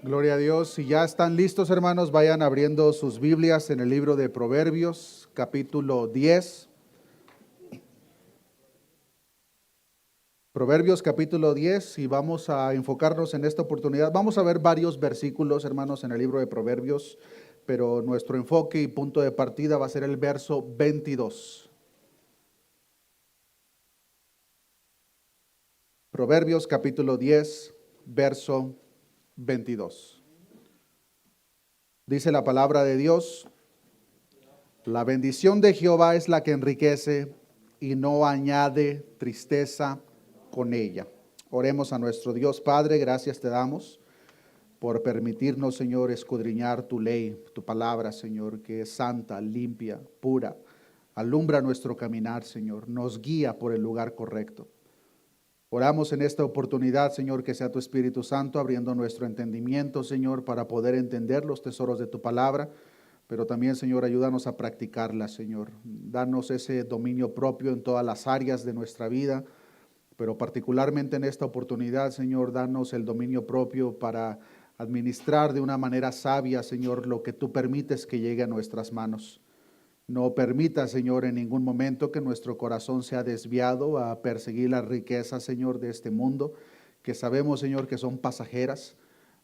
Gloria a Dios. Si ya están listos, hermanos, vayan abriendo sus Biblias en el libro de Proverbios, capítulo 10. Proverbios, capítulo 10, y vamos a enfocarnos en esta oportunidad. Vamos a ver varios versículos, hermanos, en el libro de Proverbios, pero nuestro enfoque y punto de partida va a ser el verso 22. Proverbios, capítulo 10, verso 22. Dice la palabra de Dios: la bendición de Jehová es la que enriquece y no añade tristeza con ella. Oremos a nuestro Dios. Padre, gracias te damos por permitirnos, Señor, escudriñar tu ley, tu palabra, Señor, que es santa, limpia, pura. Alumbra nuestro caminar, Señor, nos guía por el lugar correcto. Oramos en esta oportunidad, Señor, que sea tu Espíritu Santo abriendo nuestro entendimiento, Señor, para poder entender los tesoros de tu palabra, pero también, Señor, ayúdanos a practicarla, Señor. Danos ese dominio propio en todas las áreas de nuestra vida, pero particularmente en esta oportunidad, Señor, danos el dominio propio para administrar de una manera sabia, Señor, lo que tú permites que llegue a nuestras manos. No permita, Señor, en ningún momento que nuestro corazón sea desviado a perseguir las riquezas, Señor, de este mundo, que sabemos, Señor, que son pasajeras,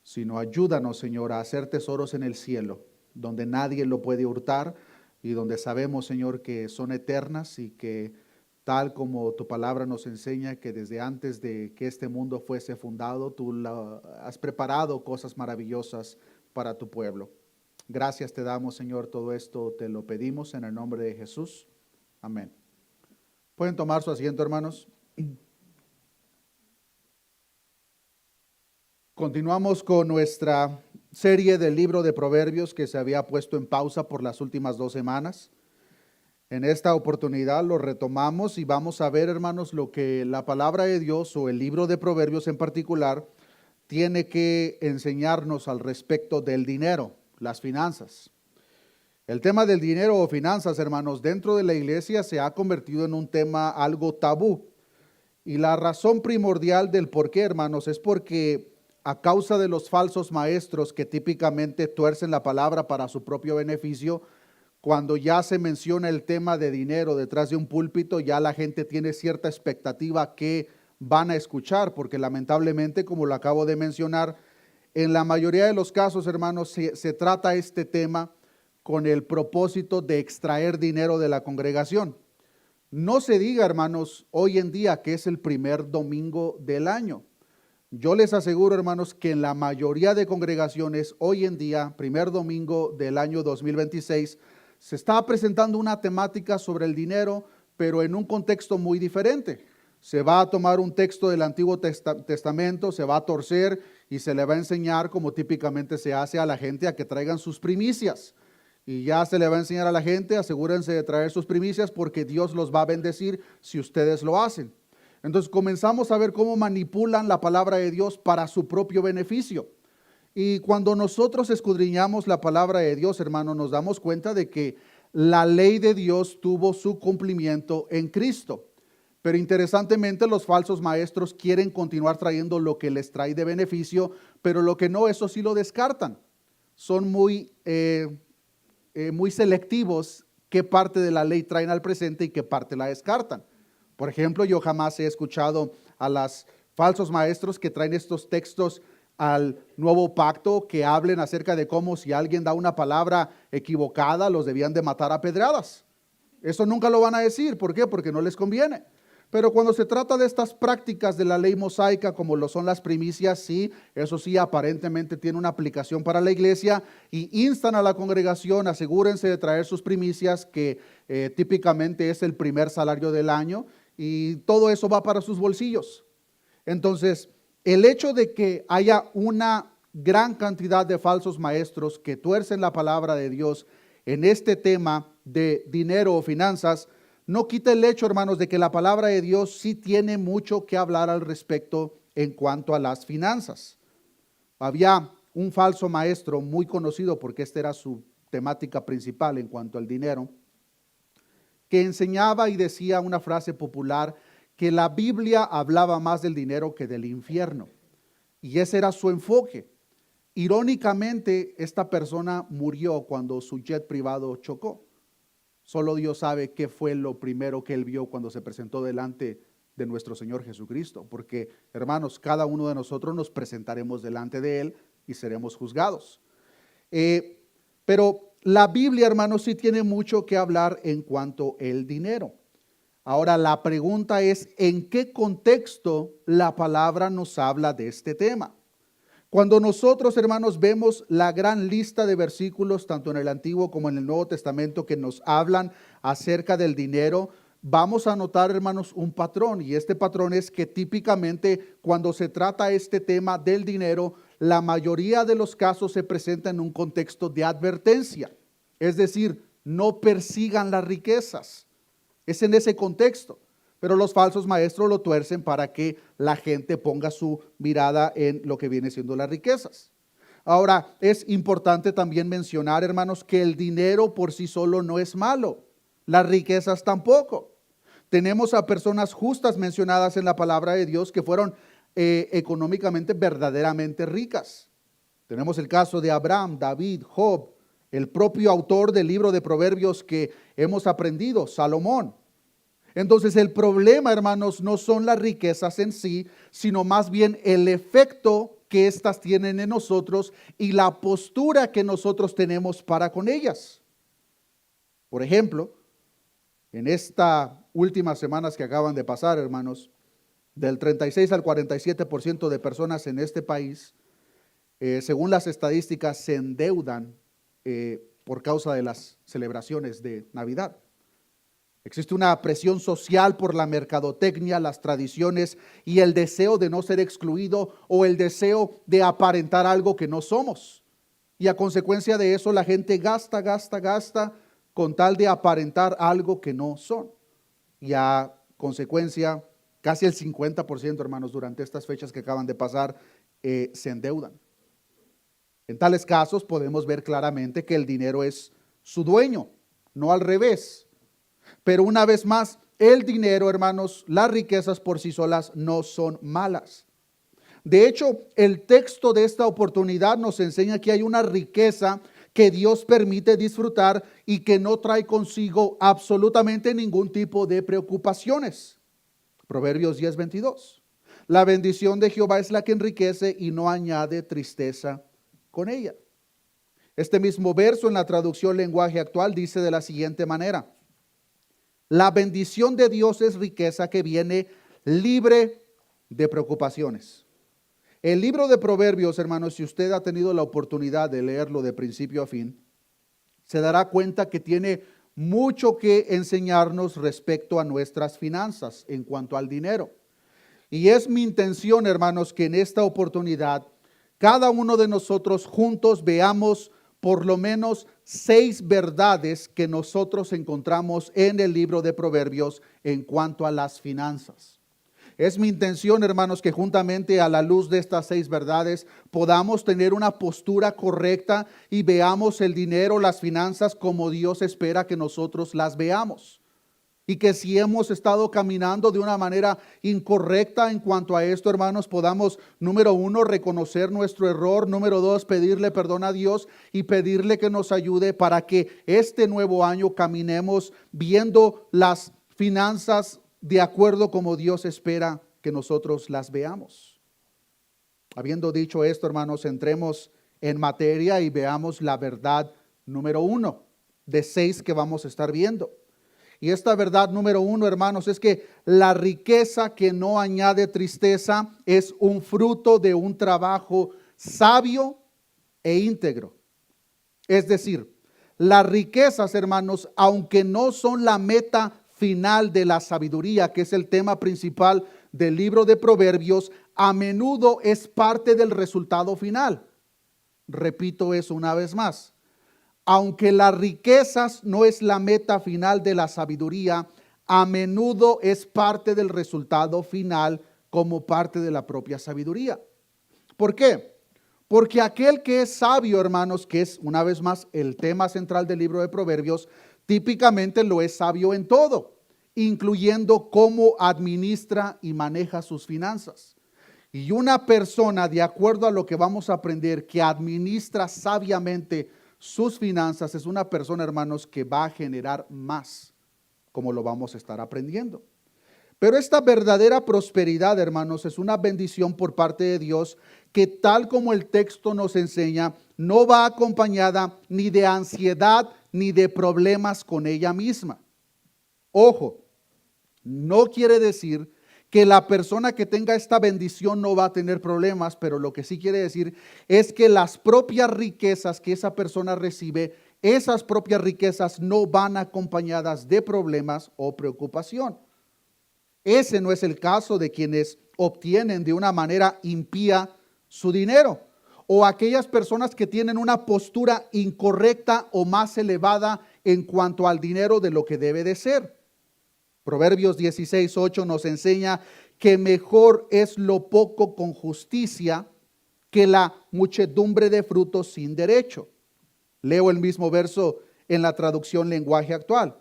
sino ayúdanos, Señor, a hacer tesoros en el cielo, donde nadie lo puede hurtar y donde sabemos, Señor, que son eternas y que tal como tu palabra nos enseña, que desde antes de que este mundo fuese fundado, tú has preparado cosas maravillosas para tu pueblo. Gracias te damos, Señor, todo esto te lo pedimos en el nombre de Jesús. Amén. ¿Pueden tomar su asiento, hermanos? Continuamos con nuestra serie del libro de Proverbios que se había puesto en pausa por las últimas 2 semanas. En esta oportunidad lo retomamos y vamos a ver, hermanos, lo que la palabra de Dios o el libro de Proverbios en particular tiene que enseñarnos al respecto del dinero, las finanzas. El tema del dinero o finanzas, hermanos, dentro de la iglesia se ha convertido en un tema algo tabú. Y la razón primordial del por qué, hermanos, es porque a causa de los falsos maestros que típicamente tuercen la palabra para su propio beneficio, cuando ya se menciona el tema de dinero detrás de un púlpito, ya la gente tiene cierta expectativa que van a escuchar, porque lamentablemente, como lo acabo de mencionar, en la mayoría de los casos, hermanos, se trata este tema con el propósito de extraer dinero de la congregación. No se diga, hermanos, hoy en día que es el primer domingo del año. Yo les aseguro, hermanos, que en la mayoría de congregaciones, hoy en día, primer domingo del año 2026, se está presentando una temática sobre el dinero, pero en un contexto muy diferente. Se va a tomar un texto del Antiguo Testamento, se va a torcer y se le va a enseñar, como típicamente se hace a la gente, a que traigan sus primicias. Y ya se le va a enseñar a la gente: asegúrense de traer sus primicias porque Dios los va a bendecir si ustedes lo hacen. Entonces comenzamos a ver cómo manipulan la palabra de Dios para su propio beneficio. Y cuando nosotros escudriñamos la palabra de Dios, hermano, nos damos cuenta de que la ley de Dios tuvo su cumplimiento en Cristo. Pero interesantemente, los falsos maestros quieren continuar trayendo lo que les trae de beneficio, pero lo que no, eso sí lo descartan. Son muy selectivos qué parte de la ley traen al presente y qué parte la descartan. Por ejemplo, yo jamás he escuchado a los falsos maestros que traen estos textos al nuevo pacto que hablen acerca de cómo si alguien da una palabra equivocada los debían de matar a pedradas. Eso nunca lo van a decir. ¿Por qué? Porque no les conviene. Pero cuando se trata de estas prácticas de la ley mosaica, como lo son las primicias, sí, eso sí, aparentemente tiene una aplicación para la iglesia y instan a la congregación: asegúrense de traer sus primicias, que típicamente es el primer salario del año, y todo eso va para sus bolsillos. Entonces, el hecho de que haya una gran cantidad de falsos maestros que tuercen la palabra de Dios en este tema de dinero o finanzas, no quita el hecho, hermanos, de que la palabra de Dios sí tiene mucho que hablar al respecto en cuanto a las finanzas. Había un falso maestro muy conocido, porque esta era su temática principal en cuanto al dinero, que enseñaba y decía una frase popular: que la Biblia hablaba más del dinero que del infierno. Y ese era su enfoque. Irónicamente, esta persona murió cuando su jet privado chocó. Solo Dios sabe qué fue lo primero que él vio cuando se presentó delante de nuestro Señor Jesucristo. Porque, hermanos, cada uno de nosotros nos presentaremos delante de Él y seremos juzgados. Pero la Biblia, hermanos, sí tiene mucho que hablar en cuanto al dinero. Ahora, la pregunta es, ¿en qué contexto la palabra nos habla de este tema? Cuando nosotros, hermanos, vemos la gran lista de versículos, tanto en el Antiguo como en el Nuevo Testamento, que nos hablan acerca del dinero, vamos a notar, hermanos, un patrón. Y este patrón es que típicamente cuando se trata este tema del dinero, la mayoría de los casos se presenta en un contexto de advertencia. Es decir, no persigan las riquezas. Es en ese contexto. Pero los falsos maestros lo tuercen para que la gente ponga su mirada en lo que viene siendo las riquezas. Ahora, es importante también mencionar, hermanos, que el dinero por sí solo no es malo. Las riquezas tampoco. Tenemos a personas justas mencionadas en la palabra de Dios que fueron económicamente verdaderamente ricas. Tenemos el caso de Abraham, David, Job, el propio autor del libro de Proverbios que hemos aprendido, Salomón. Entonces el problema, hermanos, no son las riquezas en sí, sino más bien el efecto que éstas tienen en nosotros y la postura que nosotros tenemos para con ellas. Por ejemplo, en estas últimas semanas que acaban de pasar, hermanos, del 36 al 47% de personas en este país, según las estadísticas, se endeudan por causa de las celebraciones de Navidad. Existe una presión social por la mercadotecnia, las tradiciones y el deseo de no ser excluido o el deseo de aparentar algo que no somos. Y a consecuencia de eso la gente gasta con tal de aparentar algo que no son. Y a consecuencia, casi el 50%, hermanos, durante estas fechas que acaban de pasar, se endeudan. En tales casos podemos ver claramente que el dinero es su dueño, no al revés. Pero una vez más, el dinero, hermanos, las riquezas por sí solas no son malas. De hecho, el texto de esta oportunidad nos enseña que hay una riqueza que Dios permite disfrutar y que no trae consigo absolutamente ningún tipo de preocupaciones. Proverbios 10:22. La bendición de Jehová es la que enriquece y no añade tristeza con ella. Este mismo verso en la traducción lenguaje actual dice de la siguiente manera: la bendición de Dios es riqueza que viene libre de preocupaciones. El libro de Proverbios, hermanos, si usted ha tenido la oportunidad de leerlo de principio a fin, se dará cuenta que tiene mucho que enseñarnos respecto a nuestras finanzas en cuanto al dinero. Y es mi intención, hermanos, que en esta oportunidad cada uno de nosotros juntos veamos por lo menos 6 verdades que nosotros encontramos en el libro de Proverbios en cuanto a las finanzas. Es mi intención, hermanos, que juntamente a la luz de estas 6 verdades podamos tener una postura correcta y veamos el dinero, las finanzas como Dios espera que nosotros las veamos. Y que si hemos estado caminando de una manera incorrecta en cuanto a esto, hermanos, podamos, número 1, reconocer nuestro error. Número 2, pedirle perdón a Dios y pedirle que nos ayude para que este nuevo año caminemos viendo las finanzas de acuerdo como Dios espera que nosotros las veamos. Habiendo dicho esto, hermanos, entremos en materia y veamos la verdad número 1 de 6 que vamos a estar viendo. Y esta verdad número 1, hermanos, es que la riqueza que no añade tristeza es un fruto de un trabajo sabio e íntegro. Es decir, las riquezas, hermanos, aunque no son la meta final de la sabiduría, que es el tema principal del libro de Proverbios, a menudo es parte del resultado final. Repito eso una vez más. Aunque las riquezas no es la meta final de la sabiduría, a menudo es parte del resultado final como parte de la propia sabiduría. ¿Por qué? Porque aquel que es sabio, hermanos, que es una vez más el tema central del libro de Proverbios, típicamente lo es sabio en todo, incluyendo cómo administra y maneja sus finanzas. Y una persona, de acuerdo a lo que vamos a aprender, que administra sabiamente sus finanzas, es una persona, hermanos, que va a generar más, como lo vamos a estar aprendiendo. Pero esta verdadera prosperidad, hermanos, es una bendición por parte de Dios que, tal como el texto nos enseña, no va acompañada ni de ansiedad ni de problemas con ella misma. Ojo, no quiere decir que la persona que tenga esta bendición no va a tener problemas, pero lo que sí quiere decir es que las propias riquezas que esa persona recibe, esas propias riquezas no van acompañadas de problemas o preocupación. Ese no es el caso de quienes obtienen de una manera impía su dinero, o aquellas personas que tienen una postura incorrecta o más elevada en cuanto al dinero de lo que debe de ser. Proverbios 16:8 nos enseña que mejor es lo poco con justicia que la muchedumbre de frutos sin derecho. Leo el mismo verso en la traducción lenguaje actual.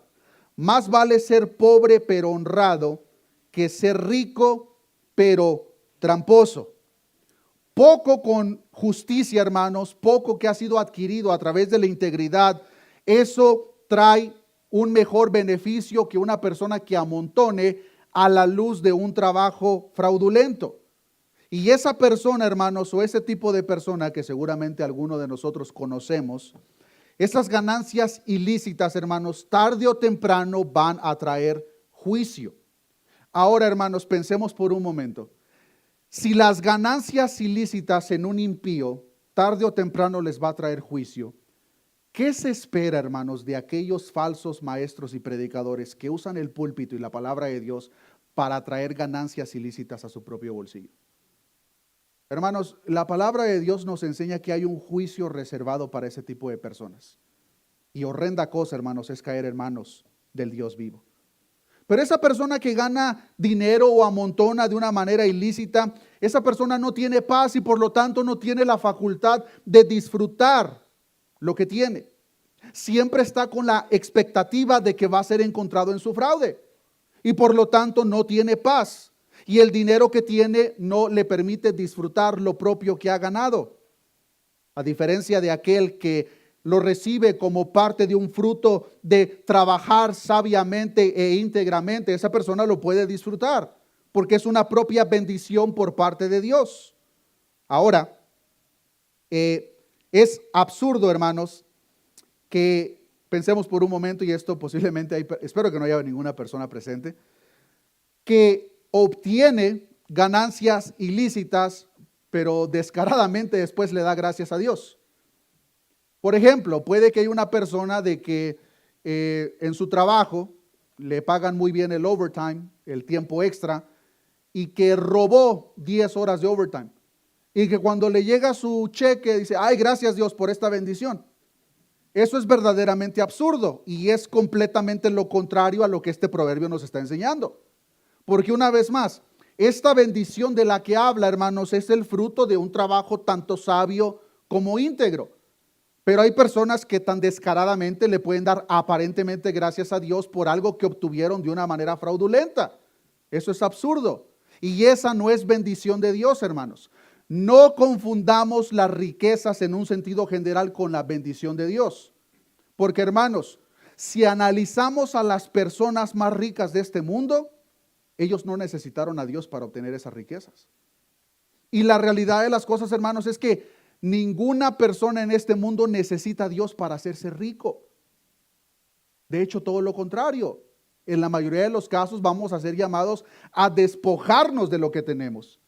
Más vale ser pobre pero honrado que ser rico pero tramposo. Poco con justicia, hermanos, poco que ha sido adquirido a través de la integridad, eso trae un mejor beneficio que una persona que amontone a la luz de un trabajo fraudulento. Y esa persona, hermanos, o ese tipo de persona que seguramente alguno de nosotros conocemos, esas ganancias ilícitas, hermanos, tarde o temprano van a traer juicio. Ahora, hermanos, pensemos por un momento. Si las ganancias ilícitas en un impío, tarde o temprano les va a traer juicio, ¿qué se espera, hermanos, de aquellos falsos maestros y predicadores que usan el púlpito y la palabra de Dios para traer ganancias ilícitas a su propio bolsillo? Hermanos, la palabra de Dios nos enseña que hay un juicio reservado para ese tipo de personas. Y horrenda cosa, hermanos, es caer en manos del Dios vivo. Pero esa persona que gana dinero o amontona de una manera ilícita, esa persona no tiene paz y por lo tanto no tiene la facultad de disfrutar lo que tiene. Siempre está con la expectativa de que va a ser encontrado en su fraude y por lo tanto no tiene paz. Y el dinero que tiene no le permite disfrutar lo propio que ha ganado. A diferencia de aquel que lo recibe como parte de un fruto de trabajar sabiamente e íntegramente, esa persona lo puede disfrutar porque es una propia bendición por parte de Dios. Ahora, es absurdo, hermanos, que pensemos por un momento, y esto posiblemente espero que no haya ninguna persona presente, que obtiene ganancias ilícitas, pero descaradamente después le da gracias a Dios. Por ejemplo, puede que haya una persona de que en su trabajo le pagan muy bien el overtime, el tiempo extra, y que robó 10 horas de overtime. Y que cuando le llega su cheque dice, ay, gracias Dios por esta bendición. Eso es verdaderamente absurdo y es completamente lo contrario a lo que este proverbio nos está enseñando. Porque una vez más, esta bendición de la que habla, hermanos, es el fruto de un trabajo tanto sabio como íntegro. Pero hay personas que tan descaradamente le pueden dar aparentemente gracias a Dios por algo que obtuvieron de una manera fraudulenta. Eso es absurdo. Y esa no es bendición de Dios, hermanos. No confundamos las riquezas en un sentido general con la bendición de Dios. Porque, hermanos, si analizamos a las personas más ricas de este mundo, ellos no necesitaron a Dios para obtener esas riquezas. Y la realidad de las cosas, hermanos, es que ninguna persona en este mundo necesita a Dios para hacerse rico. De hecho, todo lo contrario. En la mayoría de los casos vamos a ser llamados a despojarnos de lo que tenemos.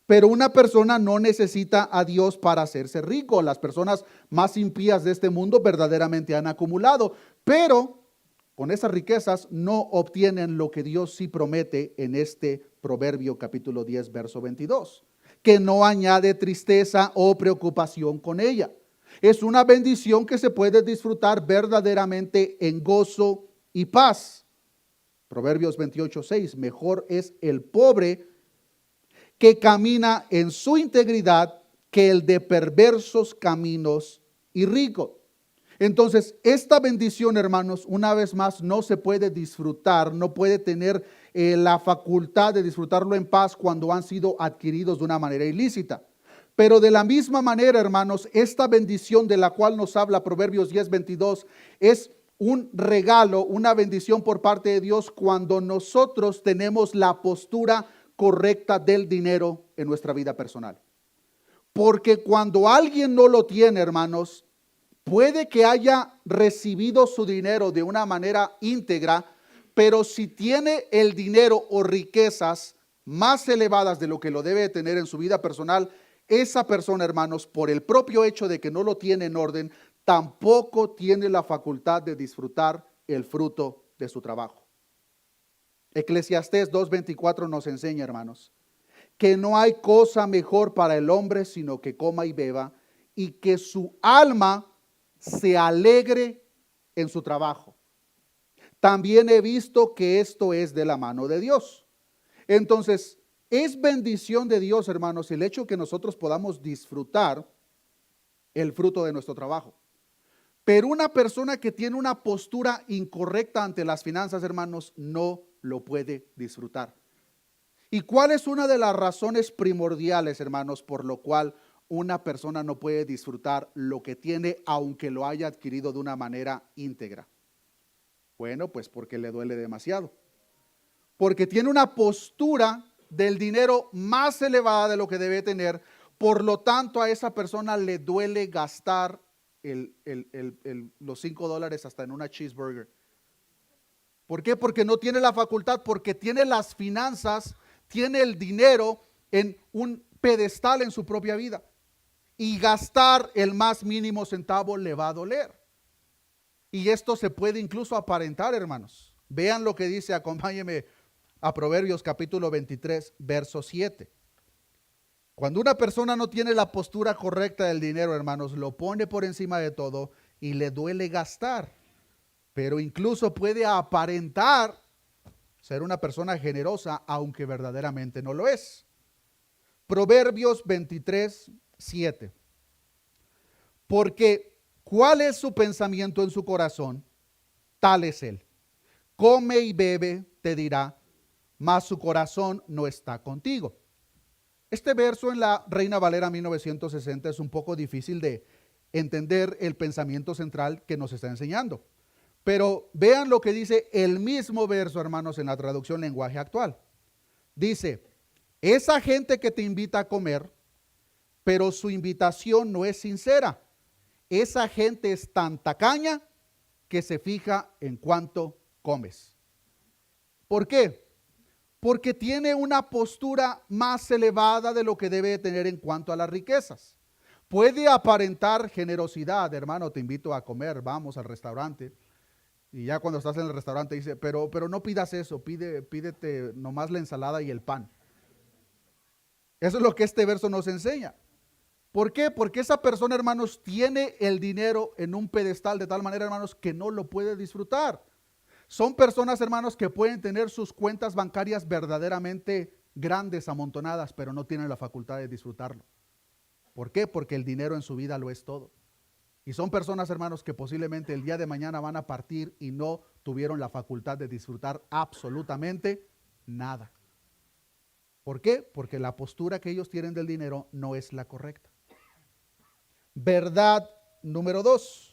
Pero una persona no necesita a Dios para hacerse rico. Las personas más impías de este mundo verdaderamente han acumulado, pero con esas riquezas no obtienen lo que Dios sí promete en este Proverbio capítulo 10, verso 22, que no añade tristeza o preocupación con ella. Es una bendición que se puede disfrutar verdaderamente en gozo y paz. Proverbios 28:6, mejor es el pobre que camina en su integridad que el de perversos caminos y rico. Entonces, esta bendición, hermanos, una vez más, no se puede disfrutar, no puede tener la facultad de disfrutarlo en paz cuando han sido adquiridos de una manera ilícita. Pero de la misma manera, hermanos, esta bendición de la cual nos habla Proverbios 10:22 es un regalo, una bendición por parte de Dios cuando nosotros tenemos la postura correcta del dinero en nuestra vida personal. Porque cuando alguien no lo tiene, hermanos, puede que haya recibido su dinero de una manera íntegra, pero si tiene el dinero o riquezas más elevadas de lo que lo debe tener en su vida personal, esa persona, hermanos, por el propio hecho de que no lo tiene en orden, tampoco tiene la facultad de disfrutar el fruto de su trabajo. Eclesiastés 2:24 nos enseña, hermanos, que no hay cosa mejor para el hombre sino que coma y beba y que su alma se alegre en su trabajo. También he visto que esto es de la mano de Dios. Entonces, es bendición de Dios, hermanos, el hecho que nosotros podamos disfrutar el fruto de nuestro trabajo. Pero una persona que tiene una postura incorrecta ante las finanzas, hermanos, no lo puede disfrutar. ¿Y cuál es una de las razones primordiales, hermanos, por lo cual una persona no puede disfrutar lo que tiene aunque lo haya adquirido de una manera íntegra? Bueno, pues porque le duele demasiado. Porque tiene una postura del dinero más elevada de lo que debe tener, por lo tanto a esa persona le duele gastar los $5 hasta en una cheeseburger. ¿Por qué? Porque no tiene la facultad, porque tiene las finanzas, tiene el dinero en un pedestal en su propia vida. Y gastar el más mínimo centavo le va a doler. Y esto se puede incluso aparentar, hermanos. Vean lo que dice, acompáñenme a Proverbios capítulo 23, verso 7. Cuando una persona no tiene la postura correcta del dinero, hermanos, lo pone por encima de todo y le duele gastar. Pero incluso puede aparentar ser una persona generosa, aunque verdaderamente no lo es. Proverbios 23, 7. Porque ¿cuál es su pensamiento en su corazón? Tal es él. Come y bebe, te dirá, mas su corazón no está contigo. Este verso en la Reina Valera 1960 es un poco difícil de entender el pensamiento central que nos está enseñando. Pero vean lo que dice el mismo verso, hermanos, en la traducción lenguaje actual. Dice, esa gente que te invita a comer, pero su invitación no es sincera. Esa gente es tan tacaña que se fija en cuánto comes. ¿Por qué? Porque tiene una postura más elevada de lo que debe tener en cuanto a las riquezas. Puede aparentar generosidad, hermano, te invito a comer, vamos al restaurante. Y ya cuando estás en el restaurante dice, pero no pidas eso, pídete nomás la ensalada y el pan. Eso es lo que este verso nos enseña. ¿Por qué? Porque esa persona, hermanos, tiene el dinero en un pedestal de tal manera, hermanos, que no lo puede disfrutar. Son personas, hermanos, que pueden tener sus cuentas bancarias verdaderamente grandes, amontonadas, pero no tienen la facultad de disfrutarlo. ¿Por qué? Porque el dinero en su vida lo es todo. Y son personas, hermanos, que posiblemente el día de mañana van a partir y no tuvieron la facultad de disfrutar absolutamente nada. ¿Por qué? Porque la postura que ellos tienen del dinero no es la correcta. Verdad número 2.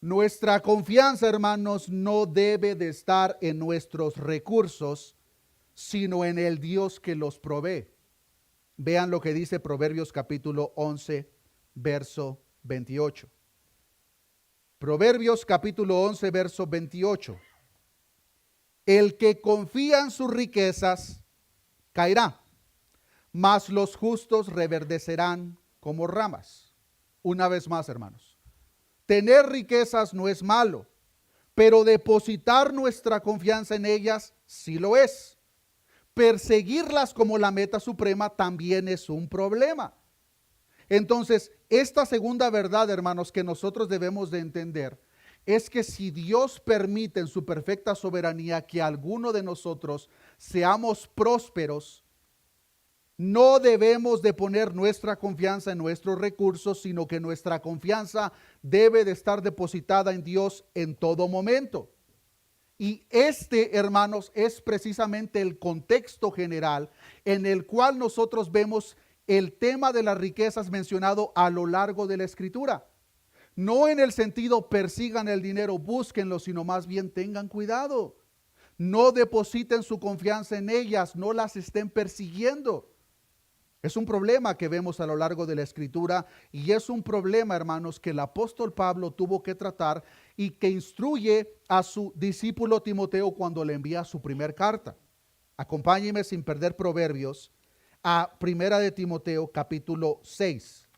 Nuestra confianza, hermanos, no debe de estar en nuestros recursos, sino en el Dios que los provee. Vean lo que dice Proverbios capítulo 11, verso 28. Proverbios capítulo 11, verso 28. El que confía en sus riquezas caerá, mas los justos reverdecerán como ramas. Una vez más, hermanos, tener riquezas no es malo, pero depositar nuestra confianza en ellas sí lo es. Perseguirlas como la meta suprema también es un problema. Entonces, esta segunda verdad, hermanos, que nosotros debemos de entender, es que si Dios permite en su perfecta soberanía que alguno de nosotros seamos prósperos, No debemos de poner nuestra confianza en nuestros recursos, sino que nuestra confianza debe de estar depositada en Dios en todo momento. Y este, hermanos, es precisamente el contexto general en el cual nosotros vemos el tema de las riquezas mencionado a lo largo de la Escritura. No en el sentido persigan el dinero, búsquenlo, sino más bien tengan cuidado. No depositen su confianza en ellas, no las estén persiguiendo. Es un problema que vemos a lo largo de la Escritura y es un problema, hermanos, que el apóstol Pablo tuvo que tratar y que instruye a su discípulo Timoteo cuando le envía su primer carta. Acompáñeme sin perder Proverbios a Primera de Timoteo capítulo 6.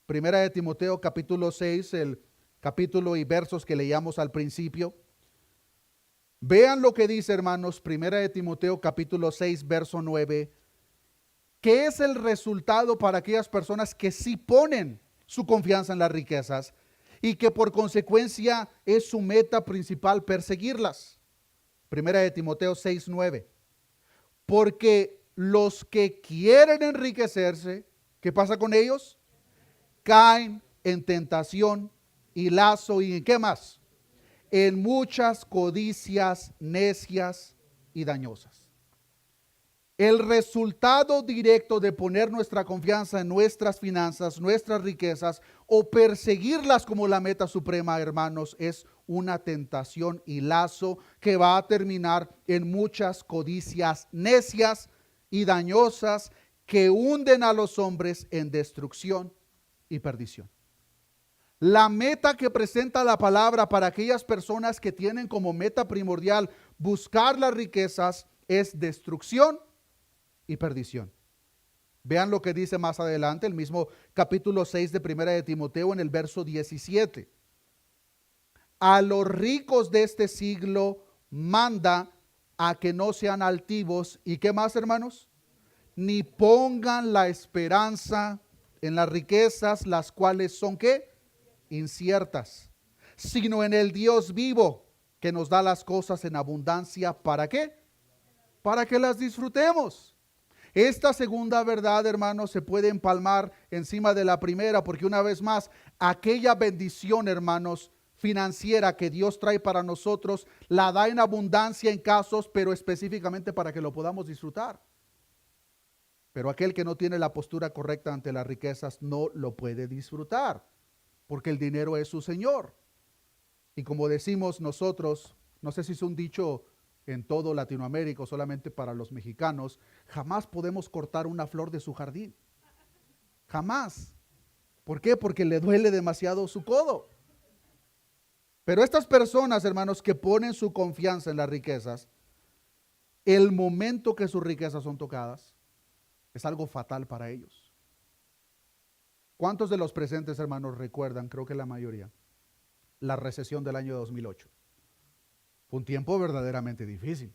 Primera de Timoteo capítulo 6, el capítulo y versos que leíamos al principio. Vean lo que dice, hermanos, Primera de Timoteo capítulo 6, verso 9. ¿Qué es el resultado para aquellas personas que sí ponen su confianza en las riquezas y que por consecuencia es su meta principal perseguirlas? Primera de Timoteo 6, 9. Porque los que quieren enriquecerse, ¿qué pasa con ellos? Caen en tentación y lazo y ¿en qué más? En muchas codicias necias y dañosas. El resultado directo de poner nuestra confianza en nuestras finanzas, nuestras riquezas o perseguirlas como la meta suprema, hermanos, es una tentación y lazo que va a terminar en muchas codicias necias y dañosas que hunden a los hombres en destrucción y perdición. La meta que presenta la palabra para aquellas personas que tienen como meta primordial buscar las riquezas es destrucción y perdición. Vean lo que dice más adelante, el mismo capítulo 6 de Primera de Timoteo en el verso 17. A los ricos de este siglo manda a que no sean altivos. ¿Y qué más, hermanos? Ni pongan la esperanza en las riquezas, las cuales son ¿qué? Inciertas, sino en el Dios vivo que nos da las cosas en abundancia. ¿Para qué? Para que las disfrutemos. Esta segunda verdad, hermanos, se puede empalmar encima de la primera, porque una vez más, aquella bendición, hermanos, financiera que Dios trae para nosotros, la da en abundancia en casos, pero específicamente para que lo podamos disfrutar. Pero aquel que no tiene la postura correcta ante las riquezas no lo puede disfrutar, porque el dinero es su Señor. Y como decimos nosotros, no sé si es un dicho en todo Latinoamérica o solamente para los mexicanos, jamás podemos cortar una flor de su jardín. Jamás. ¿Por qué? Porque le duele demasiado su codo. Pero estas personas, hermanos, que ponen su confianza en las riquezas, el momento que sus riquezas son tocadas, es algo fatal para ellos. ¿Cuántos de los presentes, hermanos, recuerdan, creo que la mayoría, la recesión del año 2008? Fue un tiempo verdaderamente difícil.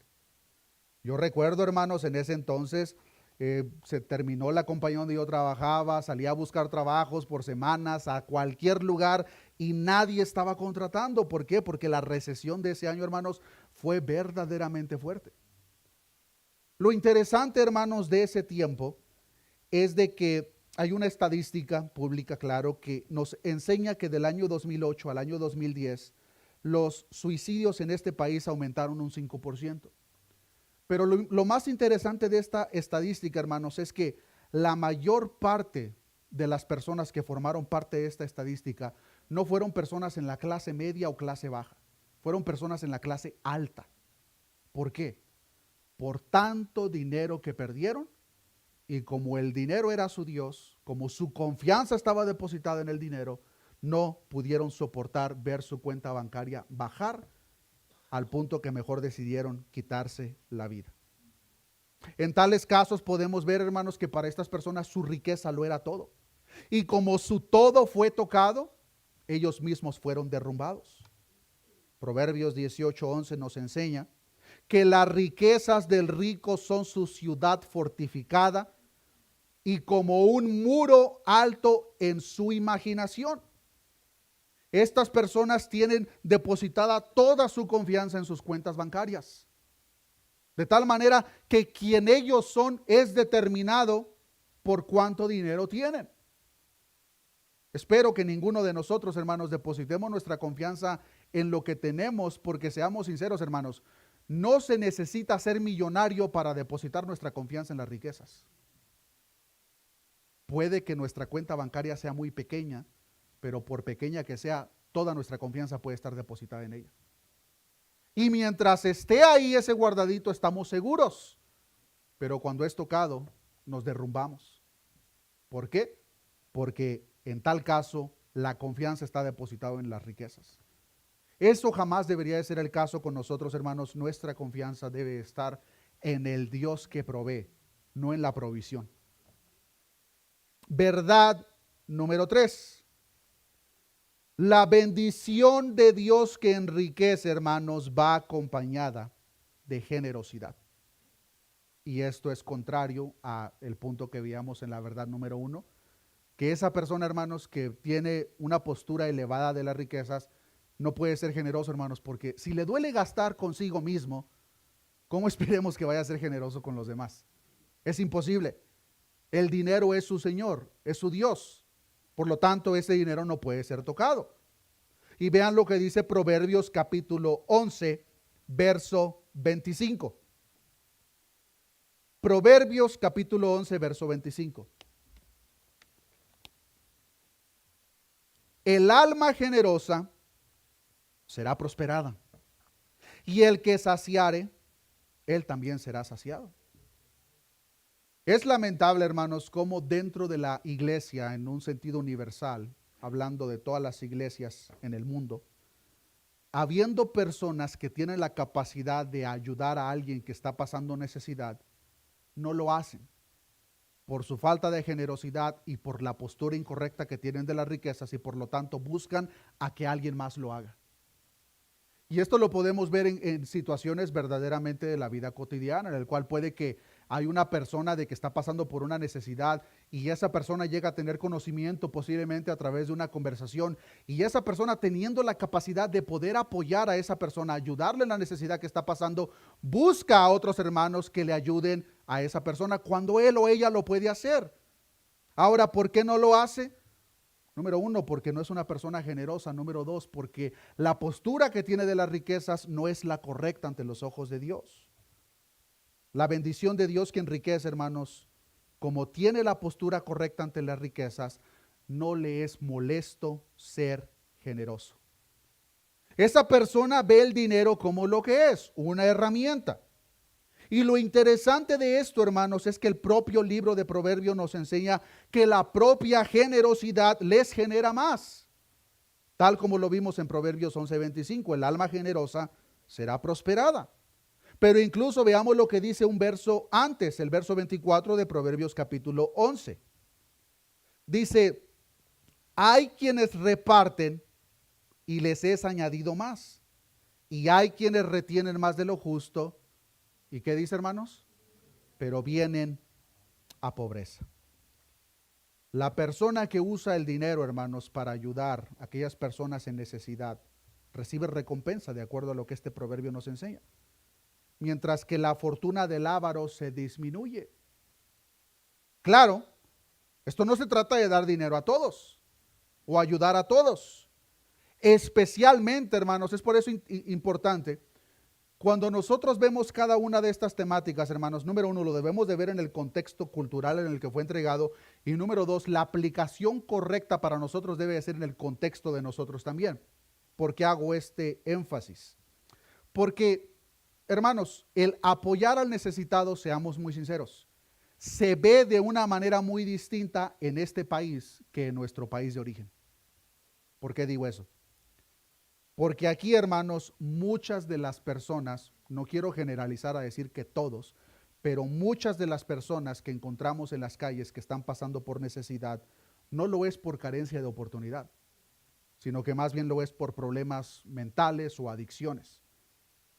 Yo recuerdo, hermanos, en ese entonces se terminó la compañía donde yo trabajaba, salía a buscar trabajos por semanas a cualquier lugar y nadie estaba contratando. ¿Por qué? Porque la recesión de ese año, hermanos, fue verdaderamente fuerte. Lo interesante, hermanos, de ese tiempo es de que hay una estadística pública, claro, que nos enseña que del año 2008 al año 2010, los suicidios en este país aumentaron un 5%. Pero lo más interesante de esta estadística, hermanos, es que la mayor parte de las personas que formaron parte de esta estadística no fueron personas en la clase media o clase baja, fueron personas en la clase alta. ¿Por qué? Por tanto dinero que perdieron, y como el dinero era su Dios, como su confianza estaba depositada en el dinero, no pudieron soportar ver su cuenta bancaria bajar al punto que mejor decidieron quitarse la vida. En tales casos podemos ver, hermanos, que para estas personas su riqueza lo era todo. Y como su todo fue tocado, ellos mismos fueron derrumbados. Proverbios 18:11 nos enseña que las riquezas del rico son su ciudad fortificada y como un muro alto en su imaginación. Estas personas tienen depositada toda su confianza en sus cuentas bancarias. De tal manera que quien ellos son es determinado por cuánto dinero tienen. Espero que ninguno de nosotros, hermanos, depositemos nuestra confianza en lo que tenemos, porque seamos sinceros, hermanos, no se necesita ser millonario para depositar nuestra confianza en las riquezas. Puede que nuestra cuenta bancaria sea muy pequeña, pero por pequeña que sea, toda nuestra confianza puede estar depositada en ella. Y mientras esté ahí ese guardadito, estamos seguros. Pero cuando es tocado, nos derrumbamos. ¿Por qué? Porque en tal caso, la confianza está depositada en las riquezas. Eso jamás debería de ser el caso con nosotros, hermanos. Nuestra confianza debe estar en el Dios que provee, no en la provisión. Verdad número 3. La bendición de Dios que enriquece, hermanos, va acompañada de generosidad. Y esto es contrario al punto que veíamos en la verdad número 1, que esa persona, hermanos, que tiene una postura elevada de las riquezas, no puede ser generoso, hermanos, porque si le duele gastar consigo mismo, ¿cómo esperemos que vaya a ser generoso con los demás? Es imposible. El dinero es su Señor, es su Dios. Por lo tanto, ese dinero no puede ser tocado. Y vean lo que dice Proverbios capítulo 11, verso 25. Proverbios capítulo 11, verso 25. El alma generosa será prosperada, y el que saciare, él también será saciado. Es lamentable, hermanos, cómo dentro de la iglesia, en un sentido universal, hablando de todas las iglesias en el mundo, habiendo personas que tienen la capacidad de ayudar a alguien que está pasando necesidad, no lo hacen por su falta de generosidad y por la postura incorrecta que tienen de las riquezas, y por lo tanto buscan a que alguien más lo haga. Y esto lo podemos ver en situaciones verdaderamente de la vida cotidiana, en el cual puede que hay una persona de que está pasando por una necesidad, y esa persona llega a tener conocimiento posiblemente a través de una conversación, y esa persona, teniendo la capacidad de poder apoyar a esa persona, ayudarle en la necesidad que está pasando, busca a otros hermanos que le ayuden a esa persona cuando él o ella lo puede hacer. Ahora, ¿por qué no lo hace? Número 1, porque no es una persona generosa. Número 2, porque la postura que tiene de las riquezas no es la correcta ante los ojos de Dios. La bendición de Dios que enriquece, hermanos, como tiene la postura correcta ante las riquezas, no le es molesto ser generoso. Esa persona ve el dinero como lo que es, una herramienta. Y lo interesante de esto, hermanos, es que el propio libro de Proverbios nos enseña que la propia generosidad les genera más. Tal como lo vimos en Proverbios 11:25, el alma generosa será prosperada. Pero incluso veamos lo que dice un verso antes, el verso 24 de Proverbios capítulo 11. Dice, hay quienes reparten y les es añadido más, y hay quienes retienen más de lo justo. ¿Y qué dice, hermanos? Pero vienen a pobreza. La persona que usa el dinero, hermanos, para ayudar a aquellas personas en necesidad, recibe recompensa de acuerdo a lo que este proverbio nos enseña. Mientras que la fortuna del avaro se disminuye. Claro, esto no se trata de dar dinero a todos o ayudar a todos. Especialmente, hermanos, es por eso importante. Cuando nosotros vemos cada una de estas temáticas, hermanos, número 1, lo debemos de ver en el contexto cultural en el que fue entregado, y número 2, la aplicación correcta para nosotros debe de ser en el contexto de nosotros también. ¿Por qué hago este énfasis? Porque, hermanos, el apoyar al necesitado, seamos muy sinceros, se ve de una manera muy distinta en este país que en nuestro país de origen. ¿Por qué digo eso? Porque aquí, hermanos, muchas de las personas, no quiero generalizar a decir que todos, pero muchas de las personas que encontramos en las calles que están pasando por necesidad, no lo es por carencia de oportunidad, sino que más bien lo es por problemas mentales o adicciones.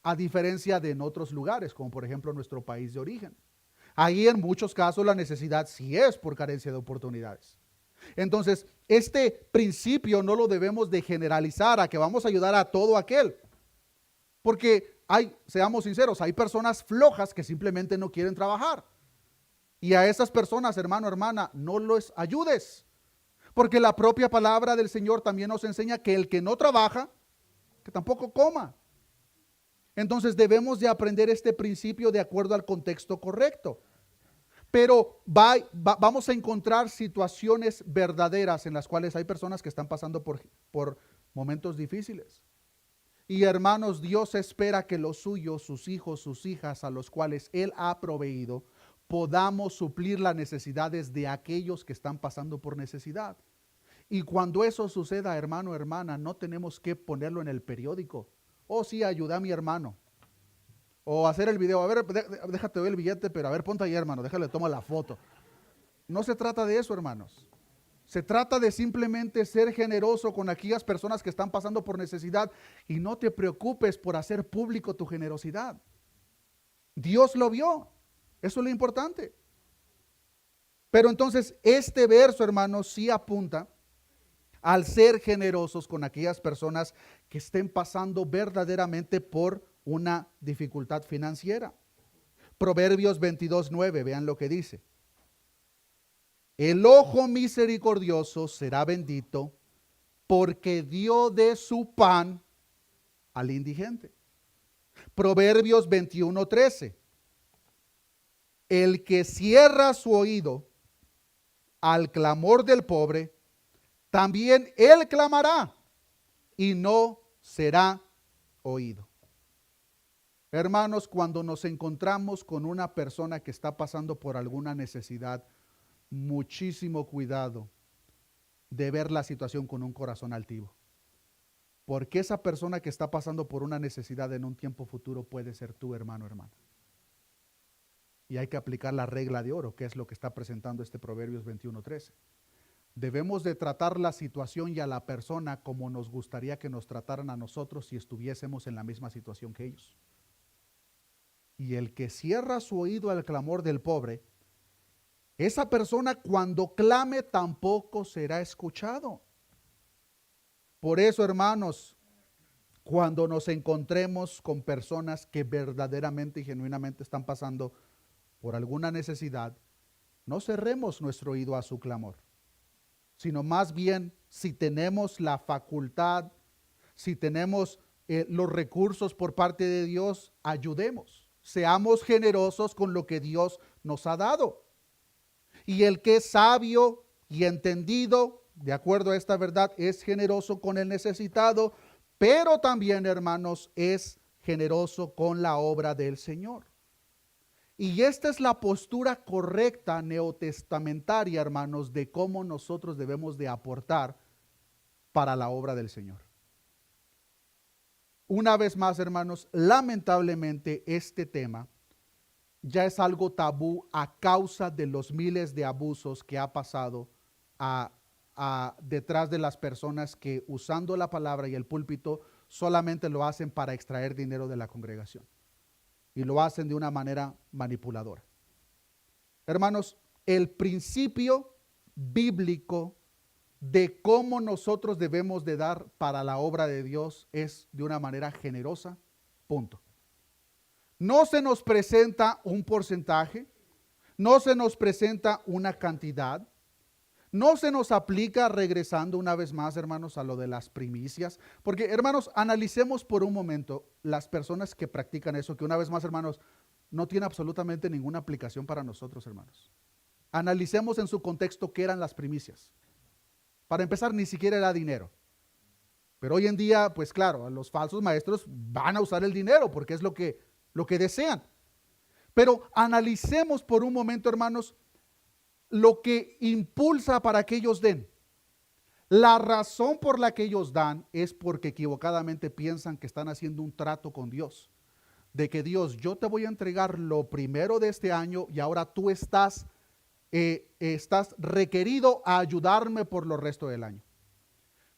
A diferencia de en otros lugares, como por ejemplo nuestro país de origen. Ahí en muchos casos la necesidad sí es por carencia de oportunidades. Entonces, este principio no lo debemos de generalizar a que vamos a ayudar a todo aquel. Porque seamos sinceros, hay personas flojas que simplemente no quieren trabajar. Y a esas personas, hermano, hermana, no los ayudes. Porque la propia palabra del Señor también nos enseña que el que no trabaja, que tampoco coma. Entonces debemos de aprender este principio de acuerdo al contexto correcto. Pero vamos a encontrar situaciones verdaderas en las cuales hay personas que están pasando por momentos difíciles. Y hermanos, Dios espera que los suyos, sus hijos, sus hijas, a los cuales Él ha proveído, podamos suplir las necesidades de aquellos que están pasando por necesidad. Y cuando eso suceda, hermano, hermana, no tenemos que ponerlo en el periódico. Oh, sí, ayuda a mi hermano. O hacer el video, a ver, déjate ver el billete, pero a ver, ponte ahí, hermano, déjale, toma la foto. No se trata de eso, hermanos. Se trata de simplemente ser generoso con aquellas personas que están pasando por necesidad y no te preocupes por hacer público tu generosidad. Dios lo vio. Eso es lo importante. Pero entonces este verso, hermanos, sí apunta al ser generosos con aquellas personas que estén pasando verdaderamente por una dificultad financiera. Proverbios 22:9, vean lo que dice. El ojo misericordioso será bendito porque dio de su pan al indigente. Proverbios 21:13. El que cierra su oído al clamor del pobre, también él clamará y no será oído. Hermanos, cuando nos encontramos con una persona que está pasando por alguna necesidad, muchísimo cuidado de ver la situación con un corazón altivo. Porque esa persona que está pasando por una necesidad en un tiempo futuro puede ser tú, hermano, hermana. Y hay que aplicar la regla de oro, que es lo que está presentando este Proverbios 21:13. Debemos de tratar la situación y a la persona como nos gustaría que nos trataran a nosotros si estuviésemos en la misma situación que ellos. Y el que cierra su oído al clamor del pobre, esa persona cuando clame tampoco será escuchado. Por eso, hermanos, cuando nos encontremos con personas que verdaderamente y genuinamente están pasando por alguna necesidad, no cerremos nuestro oído a su clamor, sino más bien, si tenemos la facultad, si tenemos los recursos por parte de Dios, ayudemos. Seamos generosos con lo que Dios nos ha dado. Y el que es sabio y entendido, de acuerdo a esta verdad, es generoso con el necesitado, pero también, hermanos, es generoso con la obra del Señor. Y esta es la postura correcta neotestamentaria, hermanos, de cómo nosotros debemos de aportar para la obra del Señor. Una vez más, hermanos, lamentablemente este tema ya es algo tabú a causa de los miles de abusos que ha pasado detrás de las personas que usando la palabra y el púlpito solamente lo hacen para extraer dinero de la congregación. Y lo hacen de una manera manipuladora. Hermanos, el principio bíblico de cómo nosotros debemos de dar para la obra de Dios es de una manera generosa, punto. No se nos presenta un porcentaje, no se nos presenta una cantidad, no se nos aplica, regresando una vez más, hermanos, a lo de las primicias, porque, hermanos, analicemos por un momento las personas que practican eso, que una vez más, hermanos, no tiene absolutamente ninguna aplicación para nosotros, hermanos. Analicemos en su contexto qué eran las primicias. Para empezar, ni siquiera era dinero. Pero hoy en día, pues claro, los falsos maestros van a usar el dinero porque es lo que desean. Pero analicemos por un momento, hermanos, lo que impulsa para que ellos den. La razón por la que ellos dan es porque equivocadamente piensan que están haciendo un trato con Dios. De que Dios, yo te voy a entregar lo primero de este año y ahora tú estás requerido a ayudarme por lo resto del año.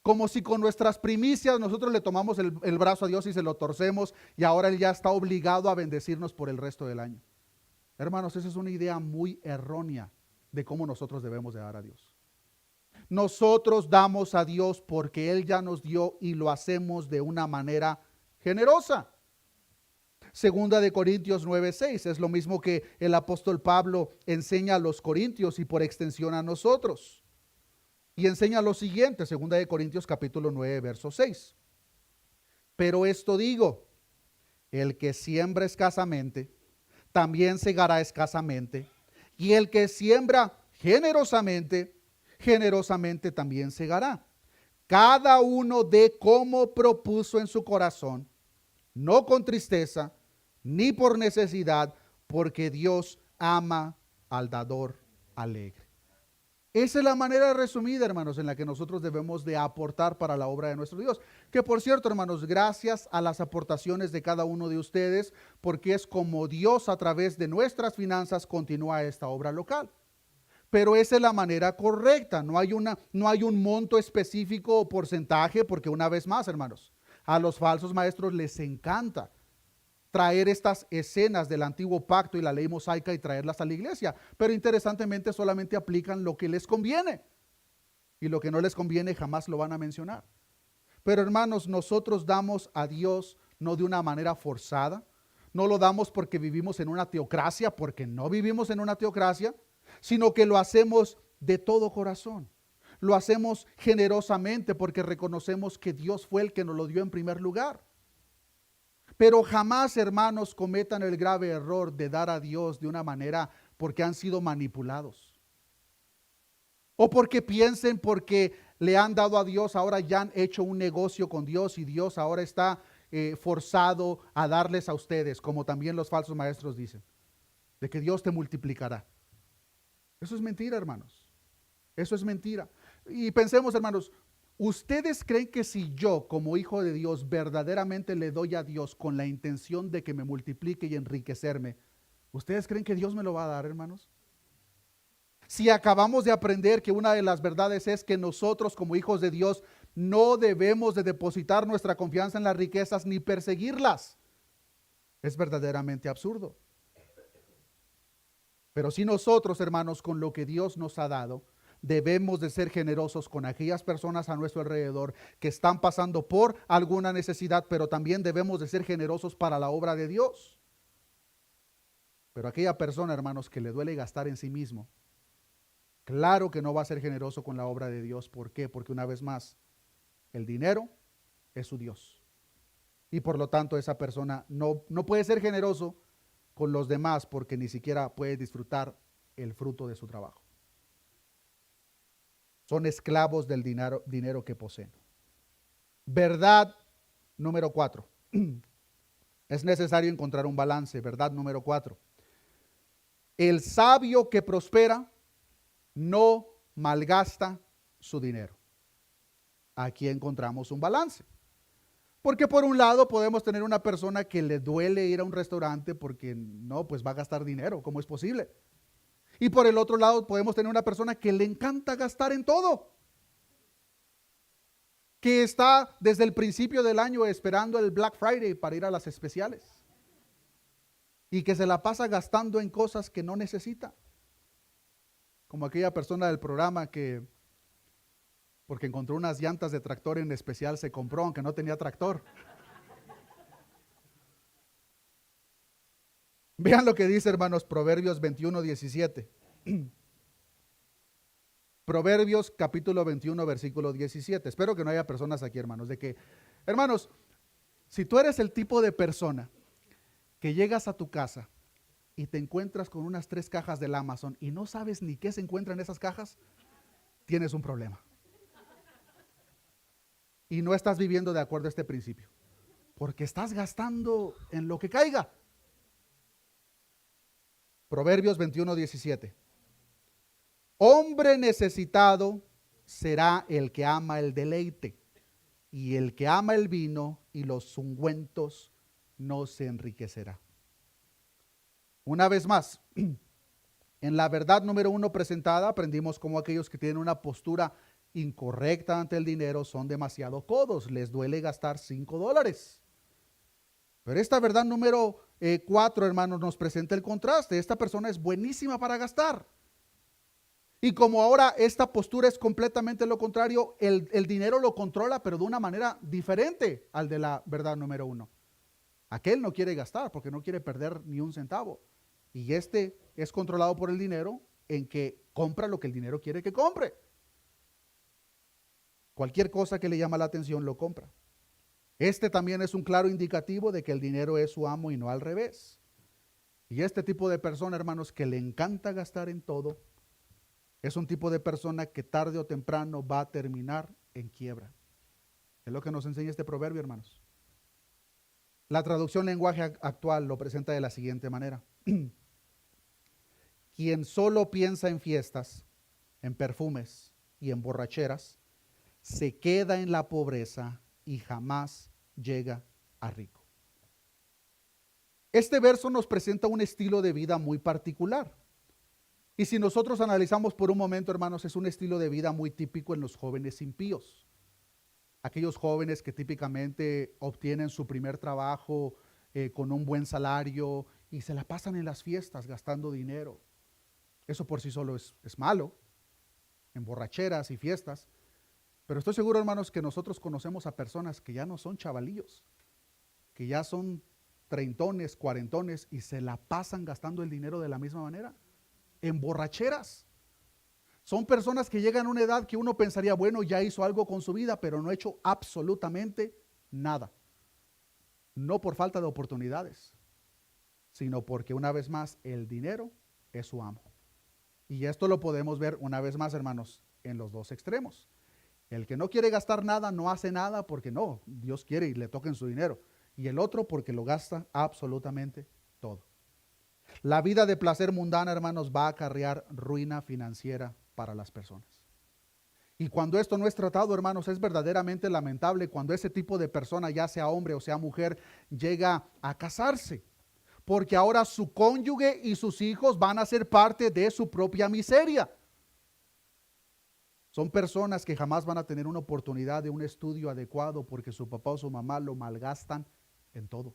Como si con nuestras primicias nosotros le tomamos el brazo a Dios y se lo torcemos y ahora Él ya está obligado a bendecirnos por el resto del año. Hermanos, esa es una idea muy errónea de cómo nosotros debemos de dar a Dios. Nosotros damos a Dios porque Él ya nos dio y lo hacemos de una manera generosa. Segunda de Corintios 9:6 es lo mismo que el apóstol Pablo enseña a los corintios y por extensión a nosotros. Y enseña lo siguiente, segunda de Corintios capítulo 9, verso 6. Pero esto digo, el que siembra escasamente, también segará escasamente. Y el que siembra generosamente, generosamente también segará. Cada uno dé como propuso en su corazón, no con tristeza, ni por necesidad, porque Dios ama al dador alegre. Esa es la manera resumida, hermanos, en la que nosotros debemos de aportar para la obra de nuestro Dios. Que por cierto, hermanos, gracias a las aportaciones de cada uno de ustedes, porque es como Dios a través de nuestras finanzas continúa esta obra local. Pero esa es la manera correcta, no hay un monto específico o porcentaje, porque una vez más, hermanos, a los falsos maestros les encanta traer estas escenas del antiguo pacto y la ley mosaica y traerlas a la iglesia, pero interesantemente solamente aplican lo que les conviene y lo que no les conviene jamás lo van a mencionar. Pero hermanos, nosotros damos a Dios no de una manera forzada, no lo damos porque vivimos en una teocracia, porque no vivimos en una teocracia, sino que lo hacemos de todo corazón. Lo hacemos generosamente porque reconocemos que Dios fue el que nos lo dio en primer lugar. Pero jamás, hermanos, cometan el grave error de dar a Dios de una manera porque han sido manipulados. O porque piensen porque le han dado a Dios, ahora ya han hecho un negocio con Dios y Dios ahora está forzado a darles a ustedes, como también los falsos maestros dicen, de que Dios te multiplicará. Eso es mentira, hermanos. Eso es mentira. Y pensemos, hermanos, ¿ustedes creen que si yo, como hijo de Dios, verdaderamente le doy a Dios con la intención de que me multiplique y enriquecerme, ¿ustedes creen que Dios me lo va a dar, hermanos? Si acabamos de aprender que una de las verdades es que nosotros como hijos de Dios no debemos de depositar nuestra confianza en las riquezas ni perseguirlas, es verdaderamente absurdo. Pero si nosotros, hermanos, con lo que Dios nos ha dado, debemos de ser generosos con aquellas personas a nuestro alrededor que están pasando por alguna necesidad, pero también debemos de ser generosos para la obra de Dios. Pero aquella persona, hermanos, que le duele gastar en sí mismo, claro que no va a ser generoso con la obra de Dios. ¿Por qué? Porque una vez más, el dinero es su Dios. Y por lo tanto, esa persona no puede ser generoso con los demás porque ni siquiera puede disfrutar el fruto de su trabajo. Son esclavos del dinero que poseen. Verdad número 4. Es necesario encontrar un balance. Verdad número 4. El sabio que prospera no malgasta su dinero. Aquí encontramos un balance. Porque por un lado podemos tener una persona que le duele ir a un restaurante porque no, pues va a gastar dinero. ¿Cómo es posible? Y por el otro lado podemos tener una persona que le encanta gastar en todo. Que está desde el principio del año esperando el Black Friday para ir a las especiales. Y que se la pasa gastando en cosas que no necesita. Como aquella persona del programa que, porque encontró unas llantas de tractor en especial, se compró aunque no tenía tractor. Vean lo que dice, hermanos, Proverbios 21:17. Proverbios capítulo 21, versículo 17. Espero que no haya personas aquí, hermanos, hermanos, si tú eres el tipo de persona que llegas a tu casa y te encuentras con unas 3 cajas del Amazon y no sabes ni qué se encuentra en esas cajas, tienes un problema. Y no estás viviendo de acuerdo a este principio, porque estás gastando en lo que caiga. Proverbios 21:17. Hombre necesitado será el que ama el deleite, y el que ama el vino y los ungüentos no se enriquecerá. Una vez más, en la verdad número 1 presentada, aprendimos cómo aquellos que tienen una postura incorrecta ante el dinero son demasiado codos, les duele gastar $5. Pero esta verdad número 4, hermanos, nos presenta el contraste. Esta persona es buenísima para gastar. Y como ahora esta postura es completamente lo contrario, el dinero lo controla, pero de una manera diferente al de la verdad número 1. Aquel no quiere gastar porque no quiere perder ni un centavo. Y este es controlado por el dinero en que compra lo que el dinero quiere que compre. Cualquier cosa que le llama la atención lo compra. Este también es un claro indicativo de que el dinero es su amo y no al revés. Y este tipo de persona, hermanos, que le encanta gastar en todo, es un tipo de persona que tarde o temprano va a terminar en quiebra. Es lo que nos enseña este proverbio, hermanos. La traducción lenguaje actual lo presenta de la siguiente manera. Quien solo piensa en fiestas, en perfumes y en borracheras, se queda en la pobreza y jamás llega a rico. Este verso nos presenta un estilo de vida muy particular. Y si nosotros analizamos por un momento, hermanos, es un estilo de vida muy típico en los jóvenes impíos. Aquellos jóvenes que típicamente obtienen su primer trabajo con un buen salario y se la pasan en las fiestas gastando dinero. Eso por sí solo es malo, en borracheras y fiestas. Pero estoy seguro, hermanos, que nosotros conocemos a personas que ya no son chavalillos, que ya son treintones, cuarentones y se la pasan gastando el dinero de la misma manera, en borracheras. Son personas que llegan a una edad que uno pensaría, bueno, ya hizo algo con su vida, pero no ha hecho absolutamente nada. No por falta de oportunidades, sino porque una vez más el dinero es su amo. Y esto lo podemos ver una vez más, hermanos, en los dos extremos. El que no quiere gastar nada no hace nada porque no, Dios quiere y le toquen su dinero. Y el otro porque lo gasta absolutamente todo. La vida de placer mundana, hermanos, va a acarrear ruina financiera para las personas. Y cuando esto no es tratado, hermanos, es verdaderamente lamentable cuando ese tipo de persona, ya sea hombre o sea mujer, llega a casarse. Porque ahora su cónyuge y sus hijos van a ser parte de su propia miseria. Son personas que jamás van a tener una oportunidad de un estudio adecuado porque su papá o su mamá lo malgastan en todo.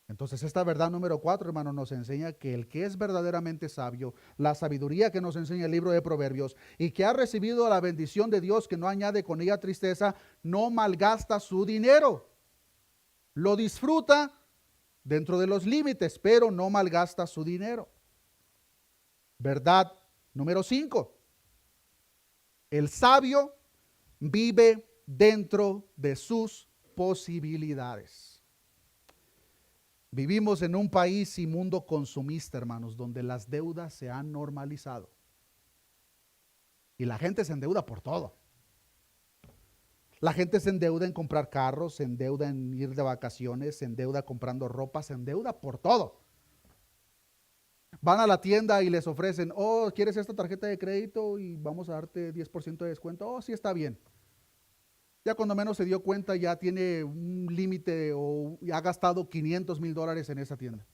Entonces esta verdad número 4, hermano, nos enseña que el que es verdaderamente sabio, la sabiduría que nos enseña el libro de Proverbios y que ha recibido la bendición de Dios que no añade con ella tristeza, no malgasta su dinero. Lo disfruta dentro de los límites, pero no malgasta su dinero. Verdad número 5. El sabio vive dentro de sus posibilidades. Vivimos en un país y mundo consumista, hermanos, donde las deudas se han normalizado. Y la gente se endeuda por todo. La gente se endeuda en comprar carros, se endeuda en ir de vacaciones, se endeuda comprando ropa, se endeuda por todo. Van a la tienda y les ofrecen, oh, ¿quieres esta tarjeta de crédito? Y vamos a darte 10% de descuento. Oh, sí, está bien. Ya cuando menos se dio cuenta, ya tiene un límite o ha gastado $500,000 en esa tienda.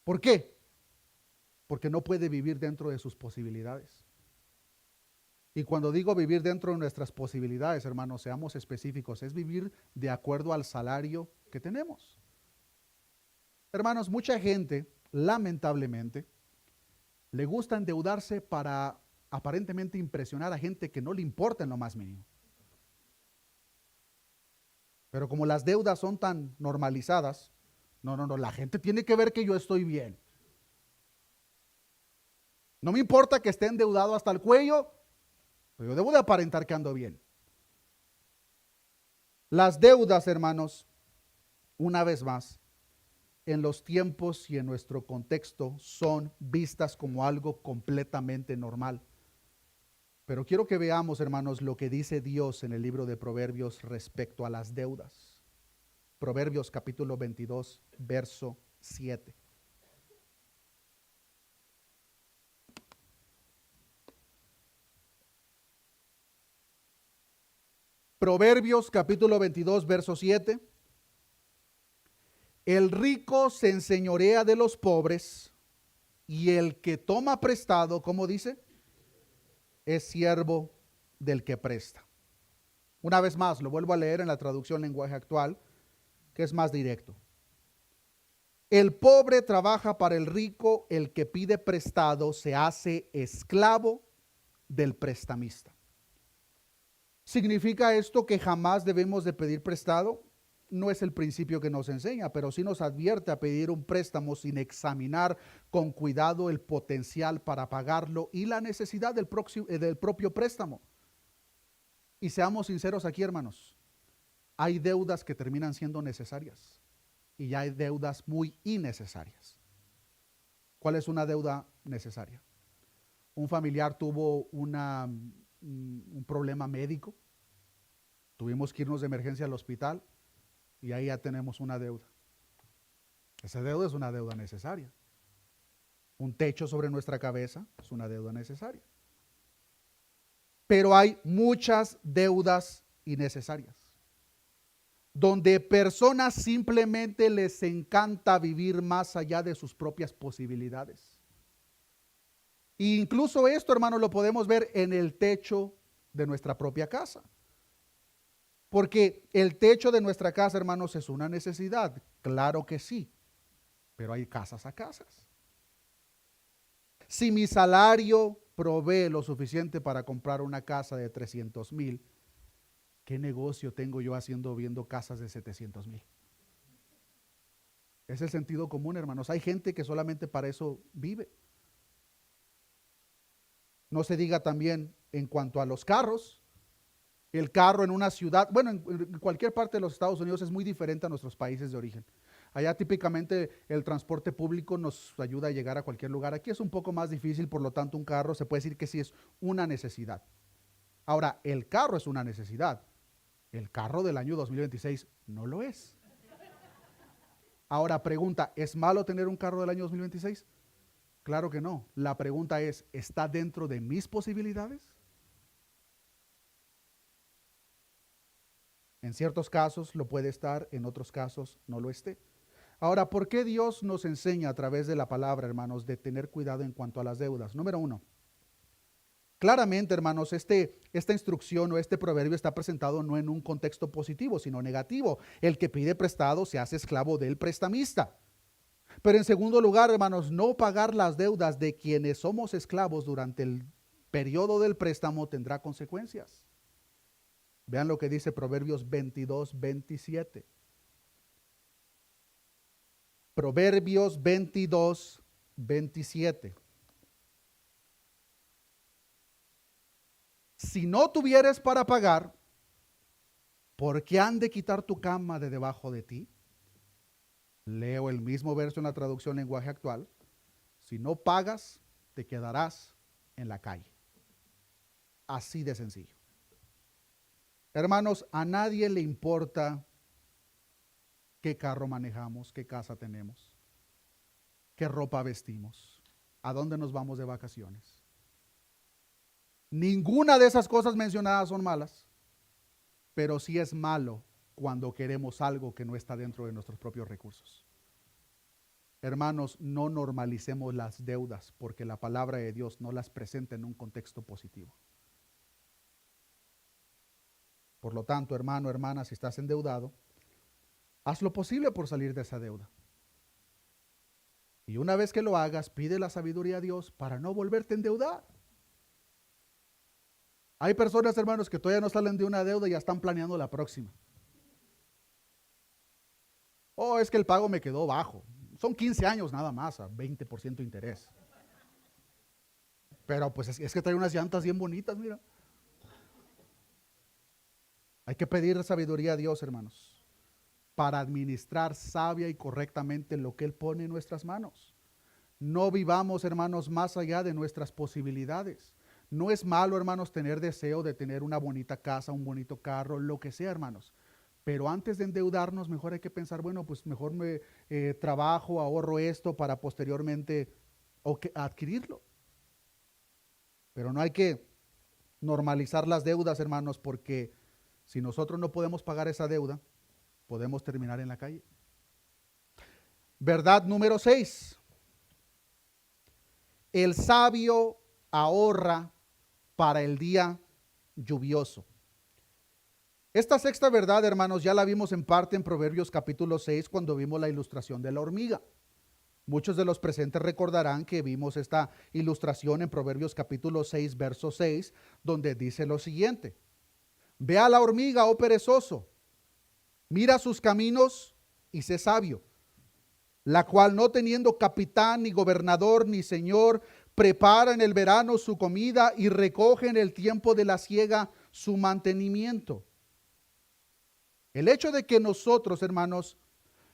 ¿Por qué? Porque no puede vivir dentro de sus posibilidades. Y cuando digo vivir dentro de nuestras posibilidades, hermanos, seamos específicos, es vivir de acuerdo al salario que tenemos. Hermanos, mucha gente, lamentablemente, le gusta endeudarse para aparentemente impresionar a gente que no le importa en lo más mínimo. Pero como las deudas son tan normalizadas, no, la gente tiene que ver que yo estoy bien. No me importa que esté endeudado hasta el cuello, pero yo debo de aparentar que ando bien. Las deudas, hermanos, una vez más, en los tiempos y en nuestro contexto son vistas como algo completamente normal. Pero quiero que veamos, hermanos, lo que dice Dios en el libro de Proverbios respecto a las deudas. Proverbios capítulo 22, verso 7. Proverbios capítulo 22, verso 7. El rico se enseñorea de los pobres y el que toma prestado, ¿cómo dice? Es siervo del que presta. Una vez más, lo vuelvo a leer en la traducción lenguaje actual, que es más directo. El pobre trabaja para el rico, el que pide prestado se hace esclavo del prestamista. ¿Significa esto que jamás debemos de pedir prestado? no es el principio que nos enseña, pero sí nos advierte a pedir un préstamo sin examinar con cuidado el potencial para pagarlo y la necesidad del propio préstamo. Y seamos sinceros aquí, hermanos, hay deudas que terminan siendo necesarias y hay deudas muy innecesarias. ¿Cuál es una deuda necesaria? Un familiar tuvo un problema médico, tuvimos que irnos de emergencia al hospital y ahí ya tenemos una deuda. Esa deuda es una deuda necesaria. Un techo sobre nuestra cabeza es una deuda necesaria. Pero hay muchas deudas innecesarias, donde personas simplemente les encanta vivir más allá de sus propias posibilidades. E incluso esto, hermanos, lo podemos ver en el techo de nuestra propia casa. Porque el techo de nuestra casa, hermanos, es una necesidad. Claro que sí, pero hay casas a casas. Si mi salario provee lo suficiente para comprar una casa de 300,000, ¿qué negocio tengo yo viendo casas de 700,000? Es el sentido común, hermanos. Hay gente que solamente para eso vive. No se diga también en cuanto a los carros. El carro en una ciudad, bueno, en cualquier parte de los Estados Unidos es muy diferente a nuestros países de origen. Allá típicamente el transporte público nos ayuda a llegar a cualquier lugar. Aquí es un poco más difícil, por lo tanto un carro se puede decir que sí es una necesidad. Ahora, el carro es una necesidad. El carro del año 2026 no lo es. Ahora, pregunta, ¿es malo tener un carro del año 2026? Claro que no. La pregunta es, ¿está dentro de mis posibilidades? En ciertos casos lo puede estar, en otros casos no lo esté. Ahora, ¿por qué Dios nos enseña a través de la palabra, hermanos, de tener cuidado en cuanto a las deudas? Número uno, claramente, hermanos, esta instrucción o este proverbio está presentado no en un contexto positivo, sino negativo. El que pide prestado se hace esclavo del prestamista. Pero en segundo lugar, hermanos, no pagar las deudas de quienes somos esclavos durante el periodo del préstamo tendrá consecuencias. Vean lo que dice Proverbios 22:27. Proverbios 22:27. Si no tuvieres para pagar, ¿por qué han de quitar tu cama de debajo de ti? Leo el mismo verso en la traducción lenguaje actual. Si no pagas, te quedarás en la calle. Así de sencillo. Hermanos, a nadie le importa qué carro manejamos, qué casa tenemos, qué ropa vestimos, a dónde nos vamos de vacaciones. Ninguna de esas cosas mencionadas son malas, pero sí es malo cuando queremos algo que no está dentro de nuestros propios recursos. Hermanos, no normalicemos las deudas porque la palabra de Dios no las presenta en un contexto positivo. Por lo tanto, hermano, hermana, si estás endeudado, haz lo posible por salir de esa deuda. Y una vez que lo hagas, pide la sabiduría a Dios para no volverte a endeudar. Hay personas, hermanos, que todavía no salen de una deuda y ya están planeando la próxima. Oh, es que el pago me quedó bajo. Son 15 años nada más, a 20% de interés. Pero pues es que trae unas llantas bien bonitas, mira. Hay que pedir sabiduría a Dios, hermanos, para administrar sabia y correctamente lo que Él pone en nuestras manos. No vivamos, hermanos, más allá de nuestras posibilidades. No es malo, hermanos, tener deseo de tener una bonita casa, un bonito carro, lo que sea, hermanos. Pero antes de endeudarnos, mejor hay que pensar, bueno, pues mejor me trabajo, ahorro esto para posteriormente adquirirlo. Pero no hay que normalizar las deudas, hermanos, porque si nosotros no podemos pagar esa deuda, podemos terminar en la calle. Verdad número 6. El sabio ahorra para el día lluvioso. Esta sexta verdad, hermanos, ya la vimos en parte en Proverbios capítulo 6 cuando vimos la ilustración de la hormiga. Muchos de los presentes recordarán que vimos esta ilustración en Proverbios capítulo 6, verso 6, donde dice lo siguiente: ve a la hormiga, oh perezoso, Mira sus caminos y sé sabio, la cual no teniendo capitán, ni gobernador, ni señor, prepara en el verano su comida y recoge en el tiempo de la siega su mantenimiento. El hecho de que nosotros, hermanos,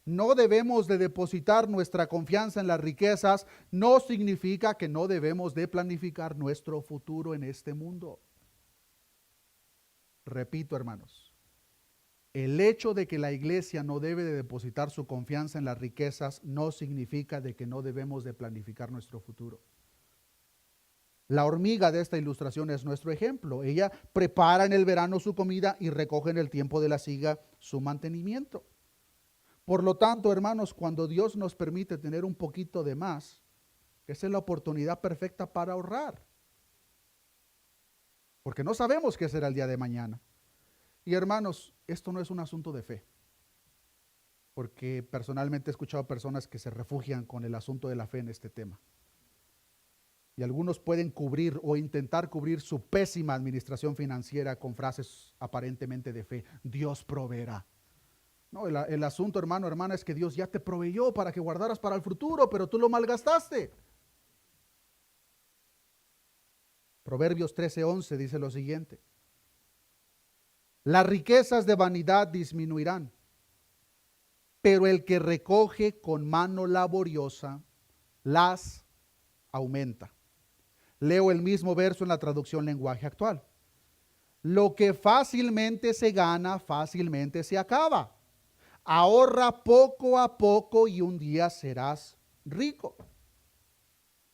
no debemos de depositar nuestra confianza en las riquezas no significa que no debemos de planificar nuestro futuro en este mundo. Repito, hermanos, el hecho de que la iglesia no debe de depositar su confianza en las riquezas no significa de que no debemos de planificar nuestro futuro. La hormiga de esta ilustración es nuestro ejemplo. Ella prepara en el verano su comida y recoge en el tiempo de la siega su mantenimiento. Por lo tanto, hermanos, cuando Dios nos permite tener un poquito de más, esa es la oportunidad perfecta para ahorrar. Porque no sabemos qué será el día de mañana. Y hermanos, esto no es un asunto de fe. Porque personalmente he escuchado personas que se refugian con el asunto de la fe en este tema. Y algunos pueden cubrir o intentar cubrir su pésima administración financiera con frases aparentemente de fe. Dios proveerá. No, el asunto, hermano, hermana, es que Dios ya te proveyó para que guardaras para el futuro, pero tú lo malgastaste. Proverbios 13:11 dice lo siguiente: las riquezas de vanidad disminuirán, pero el que recoge con mano laboriosa las aumenta. Leo el mismo verso en la traducción lenguaje actual. Lo que fácilmente se gana, fácilmente se acaba. Ahorra poco a poco y un día serás rico.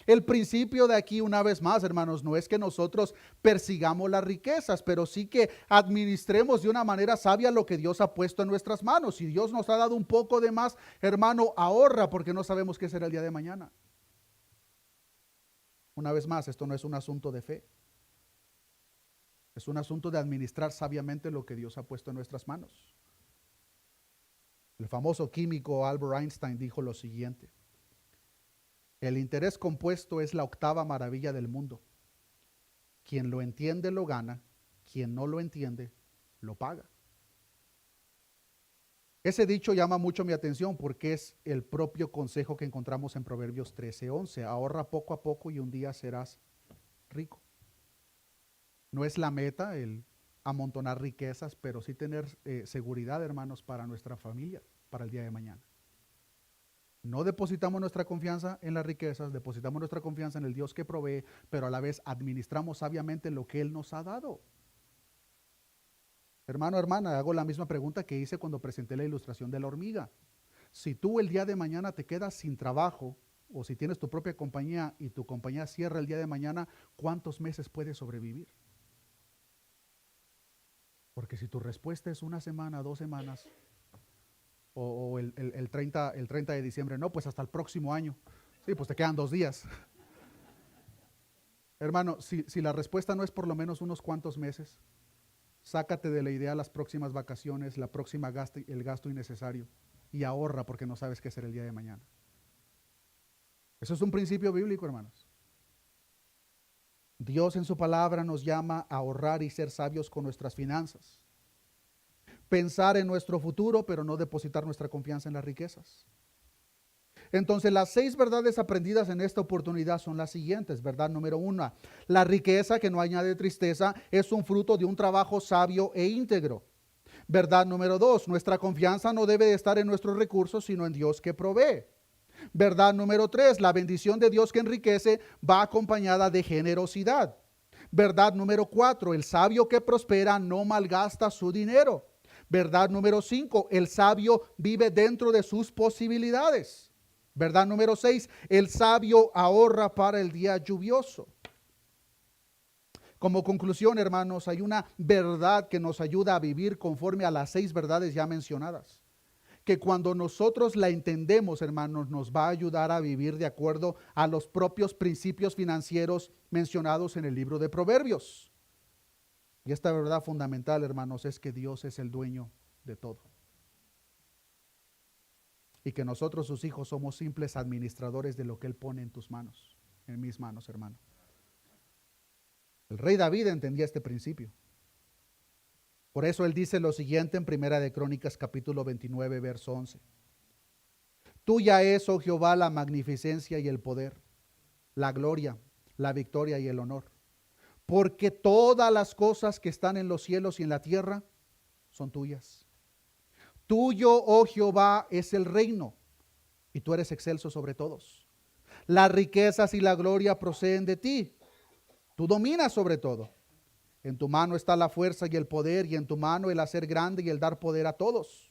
El principio de aquí, una vez más, hermanos, no es que nosotros persigamos las riquezas, pero sí que administremos de una manera sabia lo que Dios ha puesto en nuestras manos. Si Dios nos ha dado un poco de más, hermano, ahorra, porque no sabemos qué será el día de mañana. Una vez más, esto no es un asunto de fe. Es un asunto de administrar sabiamente lo que Dios ha puesto en nuestras manos. El famoso químico Albert Einstein dijo lo siguiente: el interés compuesto es la octava maravilla del mundo. Quien lo entiende lo gana, quien no lo entiende lo paga. Ese dicho llama mucho mi atención porque es el propio consejo que encontramos en Proverbios 13:11. Ahorra poco a poco y un día serás rico. No es la meta el amontonar riquezas, pero sí tener seguridad, hermanos, para nuestra familia, para el día de mañana. No depositamos nuestra confianza en las riquezas, depositamos nuestra confianza en el Dios que provee, pero a la vez administramos sabiamente lo que Él nos ha dado. Hermano, hermana, hago la misma pregunta que hice cuando presenté la ilustración de la hormiga. Si tú el día de mañana te quedas sin trabajo, o si tienes tu propia compañía y tu compañía cierra el día de mañana, ¿cuántos meses puedes sobrevivir? Porque si tu respuesta es una semana, 2 semanas, o el 30 de diciembre, no, pues hasta el próximo año. Sí, pues te quedan 2 días. Hermano, si la respuesta no es por lo menos unos cuantos meses, sácate de la idea las próximas vacaciones, la próxima el gasto innecesario y ahorra porque no sabes qué será el día de mañana. Eso es un principio bíblico, hermanos. Dios en su palabra nos llama a ahorrar y ser sabios con nuestras finanzas. Pensar en nuestro futuro, pero no depositar nuestra confianza en las riquezas. Entonces, las 6 verdades aprendidas en esta oportunidad son las siguientes. Verdad número 1: la riqueza, que no añade tristeza, es un fruto de un trabajo sabio e íntegro. Verdad número 2: nuestra confianza no debe de estar en nuestros recursos, sino en Dios que provee. Verdad número 3: la bendición de Dios que enriquece va acompañada de generosidad. Verdad número 4: el sabio que prospera no malgasta su dinero. Verdad número 5: el sabio vive dentro de sus posibilidades. Verdad número 6: el sabio ahorra para el día lluvioso. Como conclusión, hermanos, hay una verdad que nos ayuda a vivir conforme a las 6 verdades ya mencionadas, que cuando nosotros la entendemos, hermanos, nos va a ayudar a vivir de acuerdo a los propios principios financieros mencionados en el libro de Proverbios. Y esta verdad fundamental, hermanos, es que Dios es el dueño de todo. Y que nosotros, sus hijos, somos simples administradores de lo que Él pone en tus manos, en mis manos, hermano. El rey David entendía este principio. Por eso él dice lo siguiente en Primera de Crónicas capítulo 29, verso 11. Tuya es, oh Jehová, la magnificencia y el poder, la gloria, la victoria y el honor. Porque todas las cosas que están en los cielos y en la tierra son tuyas. Tuyo, oh Jehová, es el reino, y tú eres excelso sobre todos. Las riquezas y la gloria proceden de ti. Tú dominas sobre todo. En tu mano está la fuerza y el poder, y en tu mano el hacer grande y el dar poder a todos.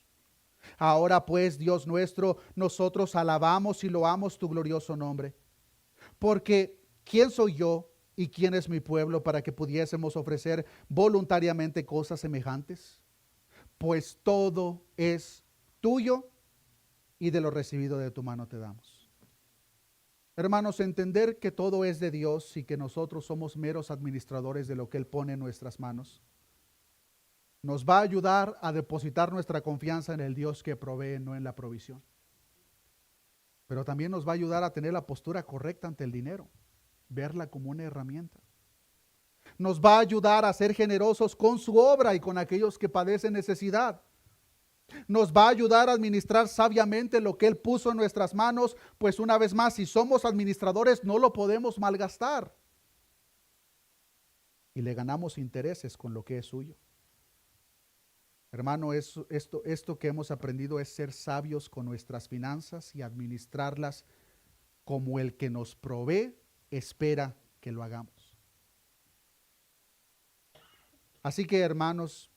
Ahora pues, Dios nuestro, nosotros alabamos y loamos tu glorioso nombre. Porque, ¿quién soy yo y quién es mi pueblo para que pudiésemos ofrecer voluntariamente cosas semejantes? Pues todo es tuyo y de lo recibido de tu mano te damos. Hermanos, entender que todo es de Dios y que nosotros somos meros administradores de lo que Él pone en nuestras manos, nos va a ayudar a depositar nuestra confianza en el Dios que provee, no en la provisión. Pero también nos va a ayudar a tener la postura correcta ante el dinero, verla como una herramienta. Nos va a ayudar a ser generosos con su obra y con aquellos que padecen necesidad. Nos va a ayudar a administrar sabiamente lo que Él puso en nuestras manos, pues una vez más, si somos administradores, no lo podemos malgastar. Y le ganamos intereses con lo que es suyo. Hermano, esto que hemos aprendido es ser sabios con nuestras finanzas y administrarlas como el que nos provee espera que lo hagamos. Así que, hermanos,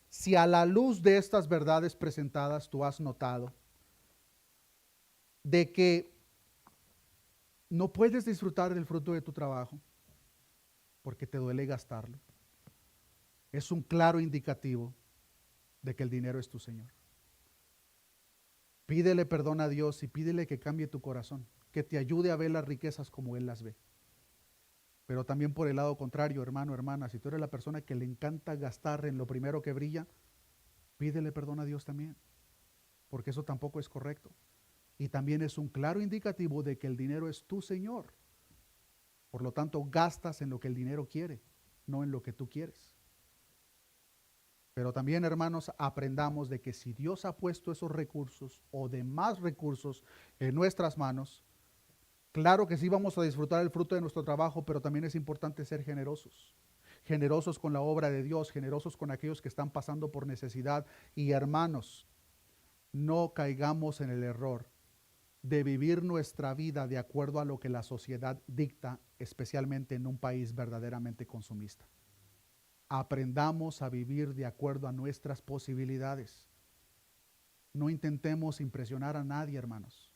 si a la luz de estas verdades presentadas tú has notado de que no puedes disfrutar del fruto de tu trabajo porque te duele gastarlo, es un claro indicativo de que el dinero es tu Señor. Pídele perdón a Dios y pídele que cambie tu corazón, que te ayude a ver las riquezas como Él las ve. Pero también por el lado contrario, hermano, hermana, si tú eres la persona que le encanta gastar en lo primero que brilla, pídele perdón a Dios también, porque eso tampoco es correcto. Y también es un claro indicativo de que el dinero es tu Señor. Por lo tanto, gastas en lo que el dinero quiere, no en lo que tú quieres. Pero también, hermanos, aprendamos de que si Dios ha puesto esos recursos o demás recursos en nuestras manos, claro que sí vamos a disfrutar el fruto de nuestro trabajo, pero también es importante ser generosos. Generosos con la obra de Dios, generosos con aquellos que están pasando por necesidad. Y hermanos, no caigamos en el error de vivir nuestra vida de acuerdo a lo que la sociedad dicta, especialmente en un país verdaderamente consumista. Aprendamos a vivir de acuerdo a nuestras posibilidades. No intentemos impresionar a nadie, hermanos.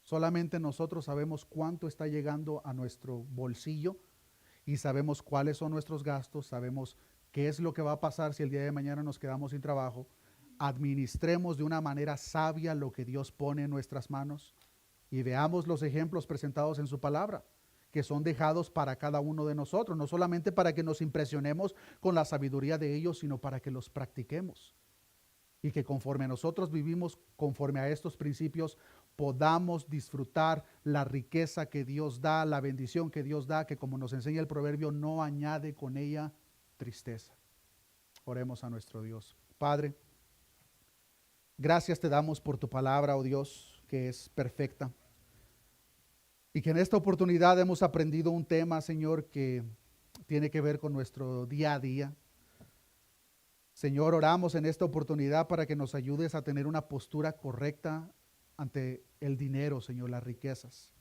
Solamente nosotros sabemos cuánto está llegando a nuestro bolsillo y sabemos cuáles son nuestros gastos, sabemos qué es lo que va a pasar si el día de mañana nos quedamos sin trabajo. Administremos de una manera sabia lo que Dios pone en nuestras manos y veamos los ejemplos presentados en su palabra, que son dejados para cada uno de nosotros, no solamente para que nos impresionemos con la sabiduría de ellos, sino para que los practiquemos. Y que conforme nosotros vivimos conforme a estos principios, podamos disfrutar la riqueza que Dios da, la bendición que Dios da, que como nos enseña el proverbio, no añade con ella tristeza. Oremos a nuestro Dios. Padre, gracias te damos por tu palabra, oh Dios, que es perfecta. Y que en esta oportunidad hemos aprendido un tema, Señor, que tiene que ver con nuestro día a día. Señor, oramos en esta oportunidad para que nos ayudes a tener una postura correcta ante el dinero, Señor, las riquezas.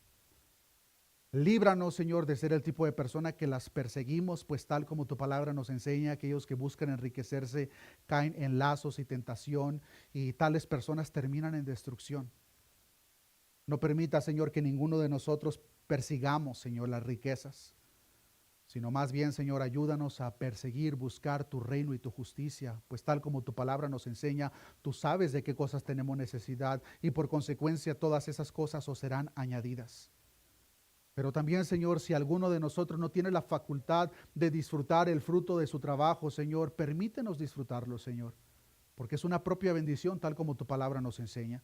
Líbranos, Señor, de ser el tipo de persona que las perseguimos, pues tal como tu palabra nos enseña, aquellos que buscan enriquecerse caen en lazos y tentación, y tales personas terminan en destrucción. No permita, Señor, que ninguno de nosotros persigamos, Señor, las riquezas, sino más bien, Señor, ayúdanos a perseguir, buscar tu reino y tu justicia, pues tal como tu palabra nos enseña, tú sabes de qué cosas tenemos necesidad y por consecuencia todas esas cosas os serán añadidas. Pero también, Señor, si alguno de nosotros no tiene la facultad de disfrutar el fruto de su trabajo, Señor, permítenos disfrutarlo, Señor, porque es una propia bendición tal como tu palabra nos enseña.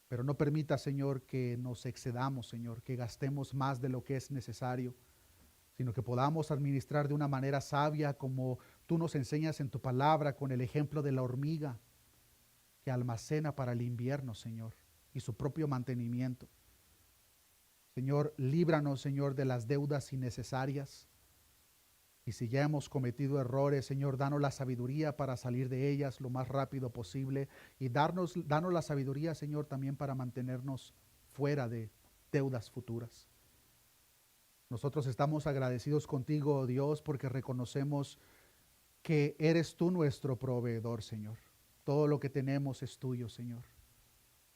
Pero no permita, Señor, que nos excedamos, Señor, que gastemos más de lo que es necesario, sino que podamos administrar de una manera sabia como Tú nos enseñas en tu palabra con el ejemplo de la hormiga que almacena para el invierno, Señor, y su propio mantenimiento. Señor, líbranos, Señor, de las deudas innecesarias. Y si ya hemos cometido errores, Señor, danos la sabiduría para salir de ellas lo más rápido posible. Y danos la sabiduría, Señor, también para mantenernos fuera de deudas futuras. Nosotros estamos agradecidos contigo, oh Dios, porque reconocemos que eres tú nuestro proveedor, Señor. Todo lo que tenemos es tuyo, Señor.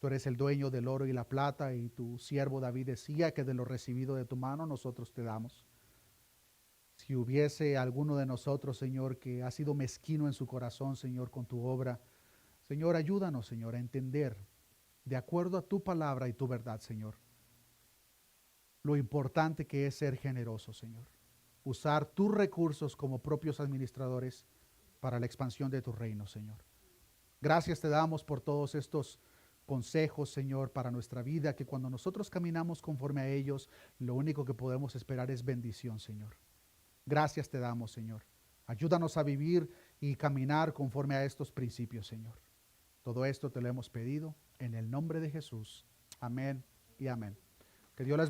Tú eres el dueño del oro y la plata, y tu siervo David decía que de lo recibido de tu mano nosotros te damos. Si hubiese alguno de nosotros, Señor, que ha sido mezquino en su corazón, Señor, con tu obra, Señor, ayúdanos, Señor, a entender, de acuerdo a tu palabra y tu verdad, Señor, lo importante que es ser generoso, Señor. Usar tus recursos como propios administradores para la expansión de tu reino, Señor. Gracias te damos por todos estos consejos, Señor, para nuestra vida, que cuando nosotros caminamos conforme a ellos, lo único que podemos esperar es bendición, Señor. Gracias te damos, Señor. Ayúdanos a vivir y caminar conforme a estos principios, Señor. Todo esto te lo hemos pedido en el nombre de Jesús. Amén y amén. Que Dios les